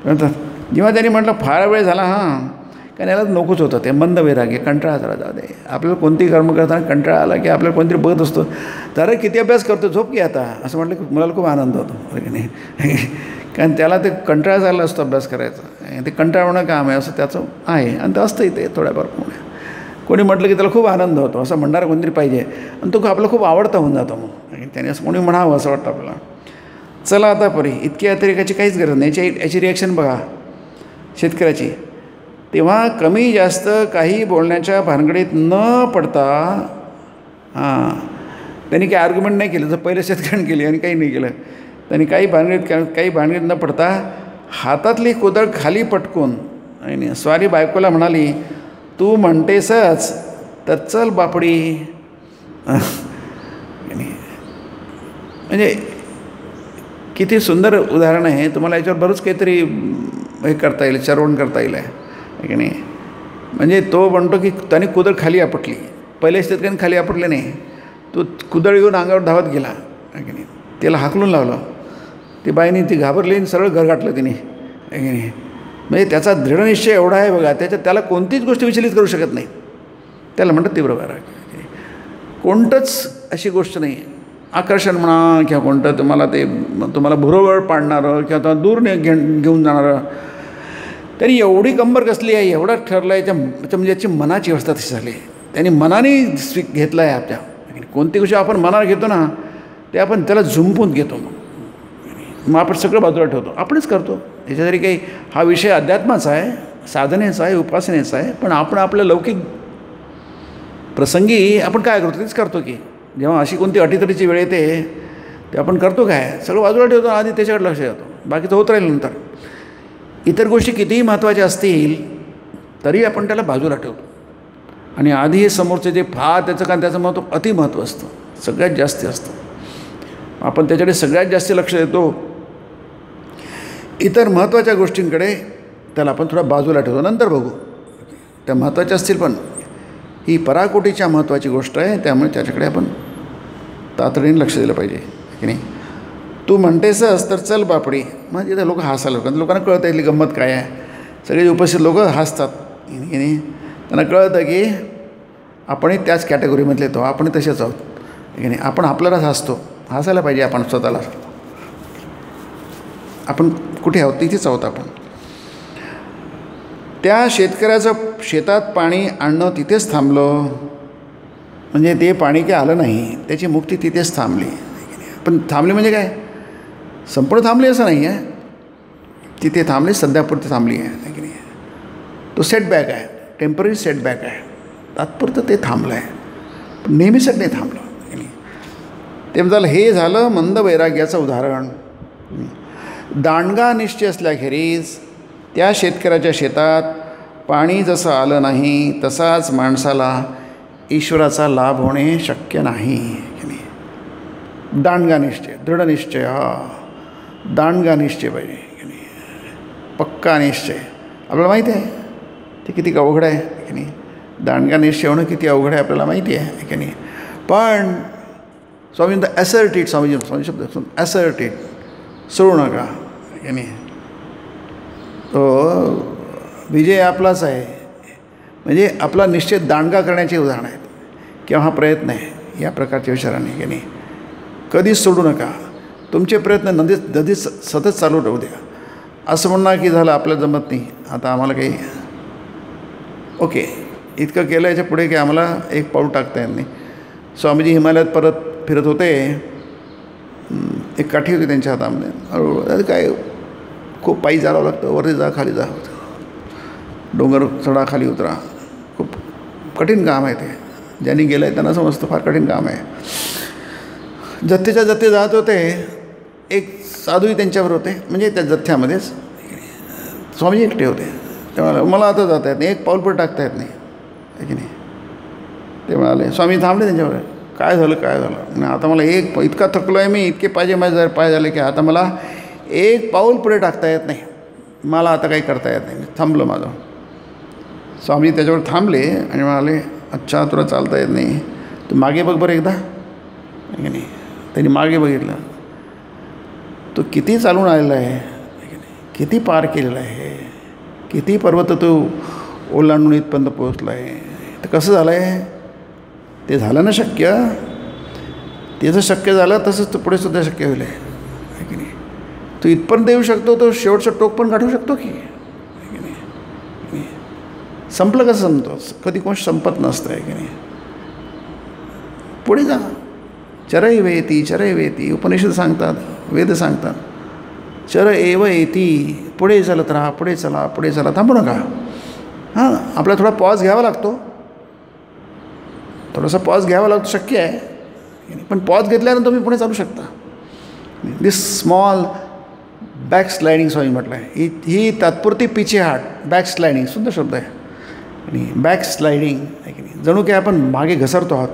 म्हणतात जेव्हा त्यांनी म्हटलं फार वेळ झाला, हां, कारण याला नकोच होतं ते मंद वैराग्य, कंटाळा जरा जाऊ दे. आपल्याला कोणतीही कर्म करताना कंटाळा आला की आपल्याला कोणतरी बघत असतो, जरा किती अभ्यास करतो, झोप की आता, असं म्हटलं की मुलाला खूप आनंद होतो, की नाही. कारण त्याला ते कंटाळा झाला असतो अभ्यास करायचा, ते कंटाळवणं काम आहे असं त्याचं आहे, आणि ते असतंही ते थोड्याफार. कोणी म्हटलं की त्याला खूप आनंद होतो, असं म्हणणारं कोणतरी पाहिजे, आणि तो आपला खूप आवडता होऊन जातो. मग त्याने असं कोणी म्हणावं असं वाटतं आपल्याला. चला आता परी, इतकी अतिरेकाची काहीच गरज नाही. याची रिॲक्शन बघा शेतकऱ्याची. तेव्हा कमी जास्त काही बोलण्याच्या भानगडीत न पडता, हां, त्यांनी काही आर्ग्युमेंट नाही केलं, जर पहिलं शेतकऱ्याने केली आणि काही नाही केलं, त्यांनी काही भानगडीत न पडता हातातली कुदळ खाली पटकून आणि स्वारी बायकोला म्हणाली, तू म्हणतेसच तर चल बापडी. म्हणजे किती सुंदर उदाहरण आहे. तुम्हाला याच्यावर बरंच काहीतरी हे करता येईल, श्रवण करता येईल, आहे की नाही. म्हणजे तो म्हणतो की त्याने कुदळ खाली आपटली, पहिल्या शेतकऱ्याने खाली आपटले नाही, तो कुदळ येऊन अंगावर धावत गेला, आहे की नाही. त्याला हाकलून लावलं, ती बाईने ती घाबरली आणि सरळ घर गाठलं तिने, आहे की नाही. म्हणजे त्याचा दृढनिश्चय एवढा आहे बघा, त्याला कोणतीच गोष्ट विचलित करू शकत नाही. त्याला म्हणतात तीव्र वैराग्य. कोणतंच अशी गोष्ट नाही, आकर्षण म्हणा किंवा कोणतं तुम्हाला भुरवळ पाडणारं किंवा तुम्हाला दूर घेऊन जाणारं, त्यांनी एवढी कंबर कसली आहे, एवढा ठरलं आहे, म्हणजे याची मनाची अवस्था तशी झाली. त्यांनी मनाने घेतलं आहे आपल्या. कोणती गोष्ट आपण मनावर घेतो ना, ते आपण त्याला झुंपून घेतो, मग आपण सगळं बाजूला ठेवतो, आपणच करतो. त्याच्या जरी काही हा विषय अध्यात्माचा आहे, साधनेचा आहे, उपासनेचा आहे, पण आपण आपल्या लौकिक प्रसंगी आपण काय करतो तेच करतो की, जेव्हा अशी कोणती अटीतटीची वेळ येते ते आपण करतो काय, सगळं बाजूला ठेवतो, आधी त्याच्याकडे लक्ष देतो, बाकीचं होत राहील नंतर. इतर गोष्टी कितीही महत्त्वाच्या असतील तरी आपण त्याला बाजूला ठेवतो, आणि आधी हे समोरचे जे त्याचं महत्त्व अतिमहत्त्व असतं, सगळ्यात जास्त असतं. आपण त्याच्याकडे सगळ्यात जास्त लक्ष देतो. इतर महत्त्वाच्या गोष्टींकडे त्याला आपण थोडा बाजूला ठेवतो, नंतर बघू, त्या महत्त्वाच्या असतील, पण ही पराकोटीच्या महत्त्वाची गोष्ट आहे, त्यामुळे त्याच्याकडे आपण तातडीने लक्ष दिलं पाहिजे, की नाही. तू म्हणतेसच तर चल बापडी. म्हणजे ते लोक हसायला लागतात, लोकांना कळतं इथली गंमत काय आहे. सगळे उपस्थित लोक हसतात, की नाही. त्यांना कळतं की आपणही त्याच कॅटेगोरीमधले येतो, आपण तसेच आहोत, की नाही. आपण आपल्यालाच हसतो, हसायला पाहिजे आपण स्वतःला. आपण कुठे आहोत तिथेच आहोत आपण. त्या शेतकऱ्याचं शेतात पाणी आणणं तिथेच थांबलं, म्हणजे ते पाणी काही आलं नाही, त्याची मुक्ती तिथेच थांबली. पण थांबली म्हणजे काय, संपूर्ण थांबली असं नाही आहे, तिथे थांबली, सध्यापुरती थांबली आहे की नाही. तो सेटबॅक आहे, टेम्पररी सेटबॅक आहे, तात्पुरतं ते थांबलं आहे, पण नेहमीसाठी नाही थांबलं की नाही. ते झालं, हे झालं मंद वैराग्याचं उदाहरण. दांडगा निश्चय असल्याखेरीज त्या शेतकऱ्याच्या शेतात पाणी जसं आलं नाही तसाच माणसाला ईश्वराचा लाभ होणे शक्य नाही की नाही. दांडगा निश्चय, दृढ निश्चय, दांडगा निश्चय पाहिजे की नाही, पक्का निश्चय. आपल्याला माहिती आहे ते किती अवघड आहे की नाही. दांडगा निश्चय होणं किती अवघड आहे आपल्याला माहिती आहे की नाही. पण स्वामी ॲसर्ट स्वामी शब्द ॲसर्ट इट, सोडू नका की नाही. तो विजय आपलाच आहे, म्हणजे आपला निश्चय दांडगा करण्याचे उदाहरण आहेत किंवा हा प्रयत्न आहे या प्रकारच्या विचाराने की नाही. कधीच सोडू नका, तुमचे प्रयत्न नदीच सतत चालू राहू द्या. असं म्हणणार की झालं आपल्याला जमत नाही, आता आम्हाला काही ओके इतकं केलं, याच्या पुढे की आम्हाला एक पाऊल टाकता येत नाही. स्वामीजी हिमालयात परत फिरत होते, एक काठी होती त्यांच्या हातामध्ये, हळूहळू काय खूप पायी जावं लागतं, वरती जा खाली जा, डोंगर चढा खाली उतरा, खूप कठीण काम आहे ते. ज्यांनी गेलं आहे त्यांना समजतं फार कठीण काम आहे. जथ्थेच्या जथ्थे जात होते, एक साधूही त्यांच्यावर होते, म्हणजे त्या जथ्थ्यामध्येच स्वामीजी एकटे होते. ते म्हणाले मला आता जाता येत नाही, एक पाऊल पण टाकता येत नाही आहे की नाही. ते म्हणाले, स्वामी थांबले त्यांच्यावर, काय झालं काय झालं नाही, आता मला एक इतका थकलो आहे मी, इतके पाहिजे माझे जर पाय झाले की आता मला एक पाऊल पुढे टाकता येत नाही, मला आता काही करता येत नाही, थांबलं माझं. स्वामी त्याच्यावर थांबले आणि म्हणाले, अच्छा तुला चालता येत नाही, तू मागे बघ बरं एकदा की नाही. त्यांनी मागे बघितलं, तो किती चालून आलेला आहे की नाही, किती पार केलेला आहे, किती पर्वत तो ओलांडून इथपर्यंत पोहोचला आहे. तर कसं झालं आहे ते, झालं ना शक्य. ते जर शक्य झालं तसंच तो पुढे सुद्धा शक्य होईल आहे की नाही. तो इथपर्यंत येऊ शकतो, तो शेवटचं टोक पण गाठू शकतो की नाही. संपलं कसं संपतो, कधी कोण संपत नसतं आहे की नाही. पुढे जा, चरय वेती उपनिषद सांगतात, वेद सांगतात, चर एव येती, पुढे चालत राहा, पुढे चला, थांबू नका. हां, आपल्याला थोडा पॉज घ्यावा लागतो, थोडासा पॉज घ्यावा लागतो, शक्य आहे, पण पॉज घेतल्यानंतर तुम्ही पुढे चालू शकता. दिस स्मॉल बॅक स्लायडिंग स्वामी म्हटलं आहे, ही तात्पुरती पिछेहाट, बॅक स्लायडिंग सुद्धा शब्द आहे आणि बॅक स्लायडिंग आहे की नाही. जणू काय आपण मागे घसरतो आहोत,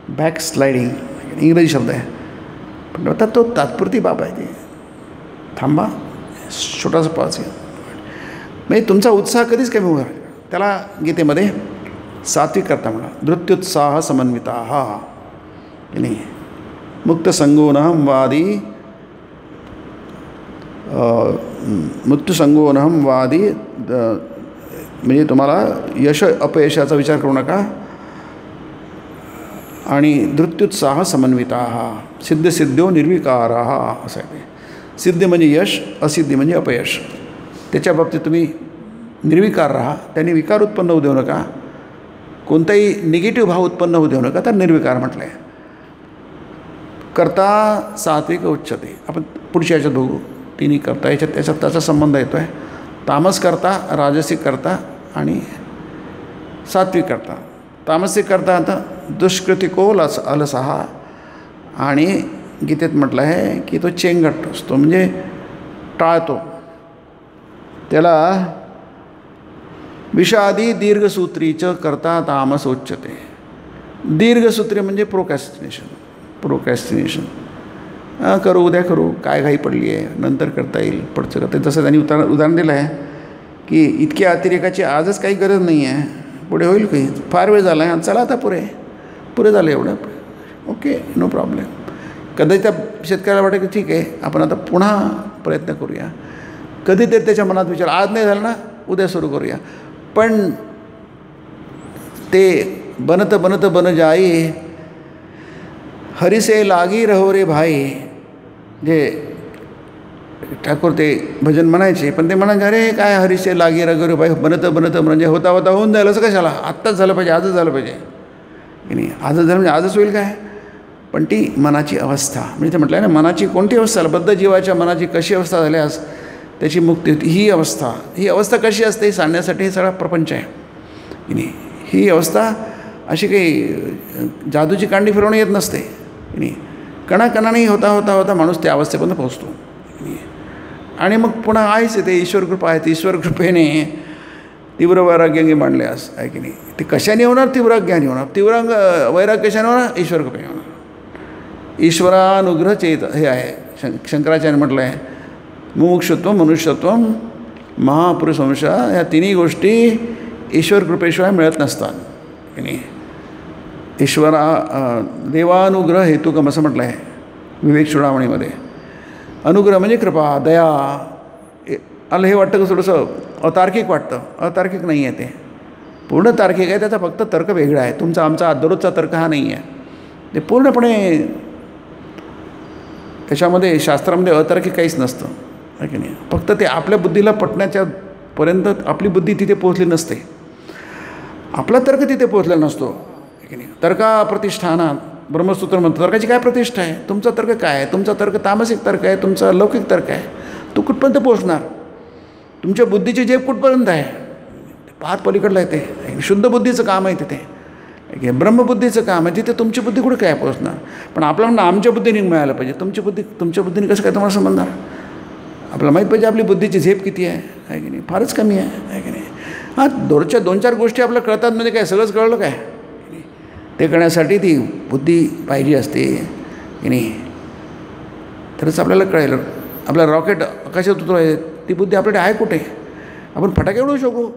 बॅक स्लायडिंग इंग्रजी शब्द आहे, पण आता तो तात्पुरती बाब आहे. ती थांबा, छोटासा पॉज घ्या, म्हणजे तुमचा उत्साह कधीच कमी होणार. त्याला गीतेमध्ये सात्विक करता म्हणा, धृत्युत्साह समन्विता हा की नाही. मुक्त संगोनहम वादी, मृत्यूसंगोनहम वादी, म्हणजे तुम्हाला यश अपयशाचा विचार करू नका. आणि धृत्युत्साह समन्विता सिद्ध निर्विकारा असं आहे. ते सिद्ध म्हणजे यश, असिद्धी म्हणजे अपयश. त्याच्या बाबतीत तुम्ही निर्विकार राहा, त्यांनी विकार उत्पन्न होऊ देऊ नका, कोणताही निगेटिव्ह भाव उत्पन्न होऊ देऊ नका, तर निर्विकार म्हटलं आहे. करता सात्विक उच्चते, आपण पुढच्या याच्यात बघू. तिन्ही करता याच्यात त्याचा संबंध येतो आहे. तामस करता, राजसिक करता आणि सात्विक करता. तामसिक करता आता दुष्कृतिको अलसहा, आणि गीतेत म्हटलं आहे की तो चेंगट असतो, म्हणजे टाळतो. त्याला विषादी दीर्घसूत्रीचं करता तामस उच्चते. दीर्घसूत्री म्हणजे प्रोकॅस्टिनेशन. करू, उद्या करू, काय घाई पडली आहे, नंतर करता येईल, पुढचं करता येईल. जसं त्यांनी उदाहरण दिलं आहे की इतक्या अतिरेकाची आजच काही गरज नाही आहे, पुढे होईल काही, फार वेळ झाला आहे, चला आता पुरे झालं एवढं, ओके, नो प्रॉब्लेम. कधी त्या शेतकऱ्याला वाटतं की ठीक आहे, आपण आता पुन्हा प्रयत्न करूया. कधीतरी त्याच्या मनात विचार, आज नाही झालं ना, उद्या सुरू करूया. पण ते बनत बन जाई, हरिसे लागी रहो रे भाई, जे ठाकूर ते भजन म्हणायचे, पण ते म्हणायचे अरे काय हरीशे लागे रगरे बाई बनतं म्हणजे होता होऊन जाईल असं कशाला, आत्ताच झालं पाहिजे, आजच झालं पाहिजे की नाही. आजच झालं म्हणजे आजच होईल काय. पण ती मनाची अवस्था म्हणजे ते म्हटलं आहे ना, मनाची कोणती अवस्था, बद्ध जीवाच्या मनाची कशी अवस्था झाल्यास त्याची मुक्ती होती. ही अवस्था कशी असते हे सांगण्यासाठी हे सगळा प्रपंच आहे की नाही. ही अवस्था अशी काही जादूची कांडी फिरवणं येत नसते की नाही. कणाकणाने होता माणूस त्या अवस्थेपर्यंत पोहोचतो की नाही. आणि मग पुन्हा आहेच ते ईश्वर कृपा आहे. ईश्वर कृपेने तीव्र वैराग्याने मांडल्यास आहे की नाही. ते कशाने होणार, तीव्र ज्ञानी होणार. तीव्र वैराग्य कशाने होणार, ईश्वर कृपेने होणार. ईश्वरानुग्रह चेत हे आहे शंकराचार्य म्हटलं आहे. मुमुक्षुत्व मनुष्यत्व महापुरुषवंश ह्या तिन्ही गोष्टी ईश्वर कृपेशिवाय मिळत नसतात की नाही. देवानुग्रह हेतुकम असं म्हटलं आहे विवेक चुडामणीमध्ये. अनुग्रह म्हणजे कृपा, दया. आलं हे वाटतं का थोडंसं अतार्किक वाटतं. अतार्किक नाही आहे, ते पूर्ण तार्किक आहे. त्याचा फक्त तर्क वेगळा आहे. तुमचा आमचा दररोजचा तर्क हा नाही आहे. ते पूर्णपणे त्याच्यामध्ये शास्त्रामध्ये अतार्किक काहीच नसतं आहे की नाही. फक्त ते आपल्या बुद्धीला पटण्याच्या पर्यंत आपली बुद्धी तिथे पोहोचली नसते. आपला तर्क तिथे पोहोचलेला नसतो आहे की नाही. तर्का प्रतिष्ठानात ब्रह्मसूत्र म्हणतो. तर्काची काय प्रतिष्ठा आहे, तुमचा तर्क काय आहे. तुमचा तर्क तामसिक तर्क आहे, तुमचा लौकिक तर्क आहे. तो कुठपर्यंत पोहोचणार, तुमच्या बुद्धीची जेब कुठपर्यंत आहे, फार पलीकडलं आहे ते. शुद्ध बुद्धीचं काम आहे तिथे, ब्रह्मबुद्धीचं काम आहे तिथे. तुमची बुद्धी कुठे काय पोहोचणार. पण आपल्याला म्हणणं आमच्या बुद्धीने मिळायला पाहिजे. तुमच्या बुद्धीने कसं काय तुम्हाला समजणार. आपल्याला माहीत पाहिजे आपली बुद्धीची झेप किती आहे की नाही. फारच कमी आहे की नाही. हां, दररोजच्या 2-4 गोष्टी आपल्याला कळतात म्हणजे काय सगळंच कळलं काय. ते करण्यासाठी ती बुद्धी पाहिजे असते की नाही. तरच आपल्याला कळेल. आपला रॉकेट आकाशात उतरवायचे ती बुद्धी आपल्याकडे आहे कुठे. आपण फटाके उडवू शकू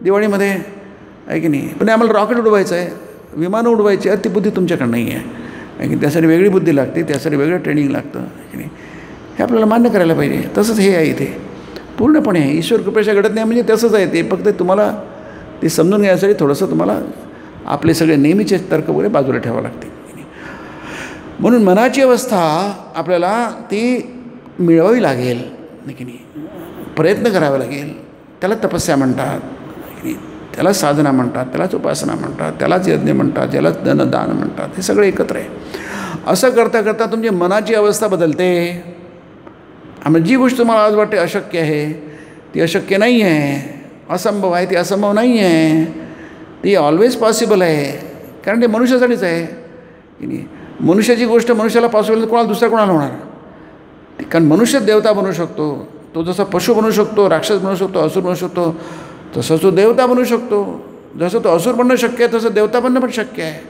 दिवाळीमध्ये आहे की नाही. पण आम्हाला रॉकेट उडवायचं आहे, विमानं उडवायची आहे, ती बुद्धी तुमच्याकडे नाही आहे की. त्यासाठी वेगळी बुद्धी लागते, त्यासाठी वेगळं ट्रेनिंग लागतं की नाही. हे आपल्याला मान्य करायला पाहिजे. तसंच हे आहे इथे पूर्णपणे ईश्वर कृपेच्या घडत नाही म्हणजे तसंच आहे ते. फक्त तुम्हाला ते समजून घ्यायसाठी थोडंसं तुम्हाला आपले सगळे नेहमीचे तर्क वगैरे बाजूला ठेवावं लागते. म्हणून मनाची अवस्था आपल्याला ती मिळवावी लागेल की नाही. प्रयत्न करावा लागेल. त्याला तपस्या म्हणतात की नाही, त्याला साधना म्हणतात, त्यालाच उपासना म्हणतात, त्यालाच यज्ञ म्हणतात, त्यालाच दान म्हणतात. हे सगळं एकत्र आहे. असं करता करता तुमची मनाची अवस्था बदलते. आणि जी गोष्ट तुम्हाला आज वाटते अशक्य आहे ती अशक्य नाही आहे, असंभव आहे ती असंभव नाही आहे, ती ऑलवेज पॉसिबल आहे. कारण ते मनुष्यासाठीच आहे की नाही. मनुष्याची गोष्ट मनुष्याला पॉसिबल तर कोणाला दुसऱ्या कोणाला होणार. कारण मनुष्य देवता बनू शकतो. तो जसा पशु बनू शकतो, राक्षस बनू शकतो, असुर बनू शकतो, तसं तो देवता बनू शकतो. जसं तो असुर बनणं शक्य आहे तसं देवता बनणं पण शक्य आहे.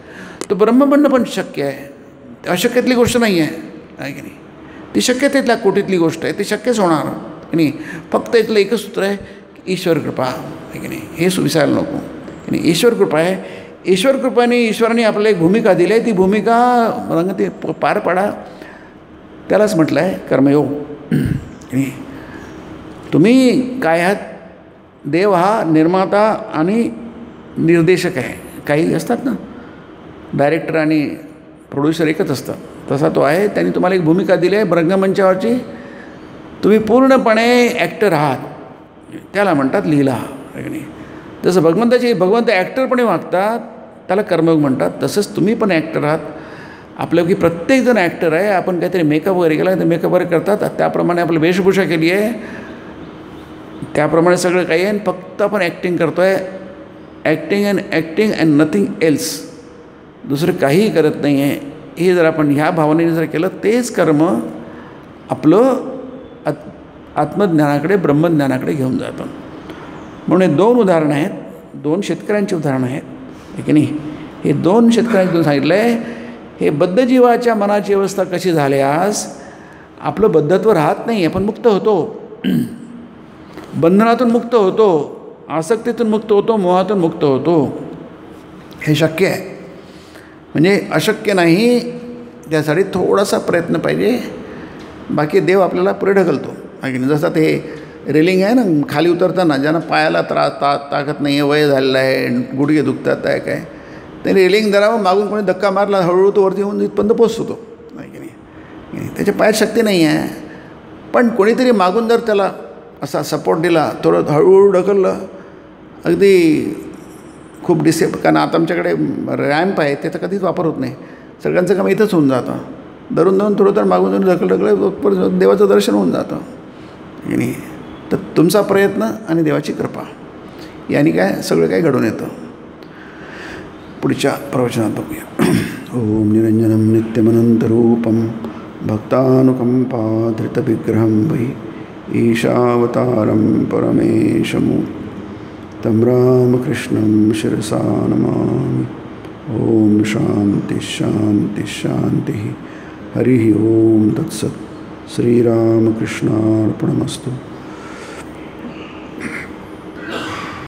तो ब्रह्म बनणं पण शक्य आहे. अशक्यातली गोष्ट नाही आहे की नाही. ती शक्यतेतल्या कोटीतली गोष्ट आहे. ती शक्यच होणार की नाही. फक्त इथलं एकच सूत्र आहे की ईश्वर कृपा आहे की नाही. हे विसरायला नको की नाही. ईश्वर कृपा आहे. ईश्वर कृपाने ईश्वराने आपल्याला एक भूमिका दिली आहे. ती भूमिका रंग ते पार पाडा. त्यालाच म्हटलं आहे कर्मयोग. तुम्ही काय आहात. देव हा निर्माता आणि निर्देशक आहे. काही असतात ना डायरेक्टर आणि प्रोड्युसर एकच असतं, तसा तो आहे. त्यांनी तुम्हाला एक भूमिका दिली आहे रंगमंचावरची. तुम्ही पूर्णपणे ॲक्टर आहात. त्याला म्हणतात लीला आहे की नाही. जसं भगवंत ॲक्टरपणे वागतात त्याला कर्मयोग म्हणतात. तसंच तुम्ही पण ॲक्टर आहात. आपल्यापैकी प्रत्येकजण ॲक्टर आहे. आपण काहीतरी मेकअप वगैरे केला तर मेकअप वगैरे करतात, त्याप्रमाणे आपली वेशभूषा केली आहे, त्याप्रमाणे सगळं काही आहे. फक्त आपण ॲक्टिंग करतो आहे. Acting and nothing else. दुसरं काहीही करत नाही आहे. हे जर आपण ह्या भावनेने जर केलं तेच कर्म आपलं आत्मज्ञानाकडे ब्रह्मज्ञानाकडे घेऊन जातं. म्हणून हे 2 उदाहरणं आहेत. 2 शेतकऱ्यांची उदाहरणं आहेत की नाही. हे 2 शेतकऱ्यांचं सांगितलं आहे. हे बद्ध जीवाच्या मनाची अवस्था कशी झाल्यास आपलं बद्धत्व राहत नाही. आपण मुक्त होतो, बंधनातून मुक्त होतो, आसक्तीतून मुक्त होतो, मोहातून मुक्त होतो. हे शक्य आहे. म्हणजे अशक्य नाही. त्यासाठी थोडासा प्रयत्न पाहिजे. बाकी देव आपल्याला पुढे ढकलतो आहे. जसं ते रेलिंग आहे ना, खाली उतरताना ज्यांना पायाला ताकद नाही आहे, वय झालेलं आहे, गुडघे दुखतात आहे काय, ते रेलिंग धरावं, मागून कोणी धक्का मारला हळूहळू तो वरती येऊन इथपर्यंत पोचतो तो आहे की नाही. त्याच्या पायात शक्ती नाही आहे. पण कोणीतरी मागून जर त्याला असा सपोर्ट दिला, थोडं हळूहळू ढकललं, अगदी खूप कारण आता आमच्याकडे रॅम्प आहे, त्याचा कधीच वापर होत नाही, सगळ्यांचं काम इथंच होऊन जातं. धरून थोडं तर मागून ढकल देवाचं दर्शन होऊन जातं. आणि तर तुमचा प्रयत्न आणि देवाची कृपा याने काय सगळं काय घडून येतं. पुढच्या प्रवचनात बघूया. ओम निरंजनम नित्यमनंतरूपम भक्तानुकंपाधृतविग्रहं वै ईशावतारं परमेशमु तं रामकृष्णं शिरसा नमामि. ओम शांति शांति शांति. हरि ओम तत्सत्. श्रीरामकृष्णार्पणमस्तु.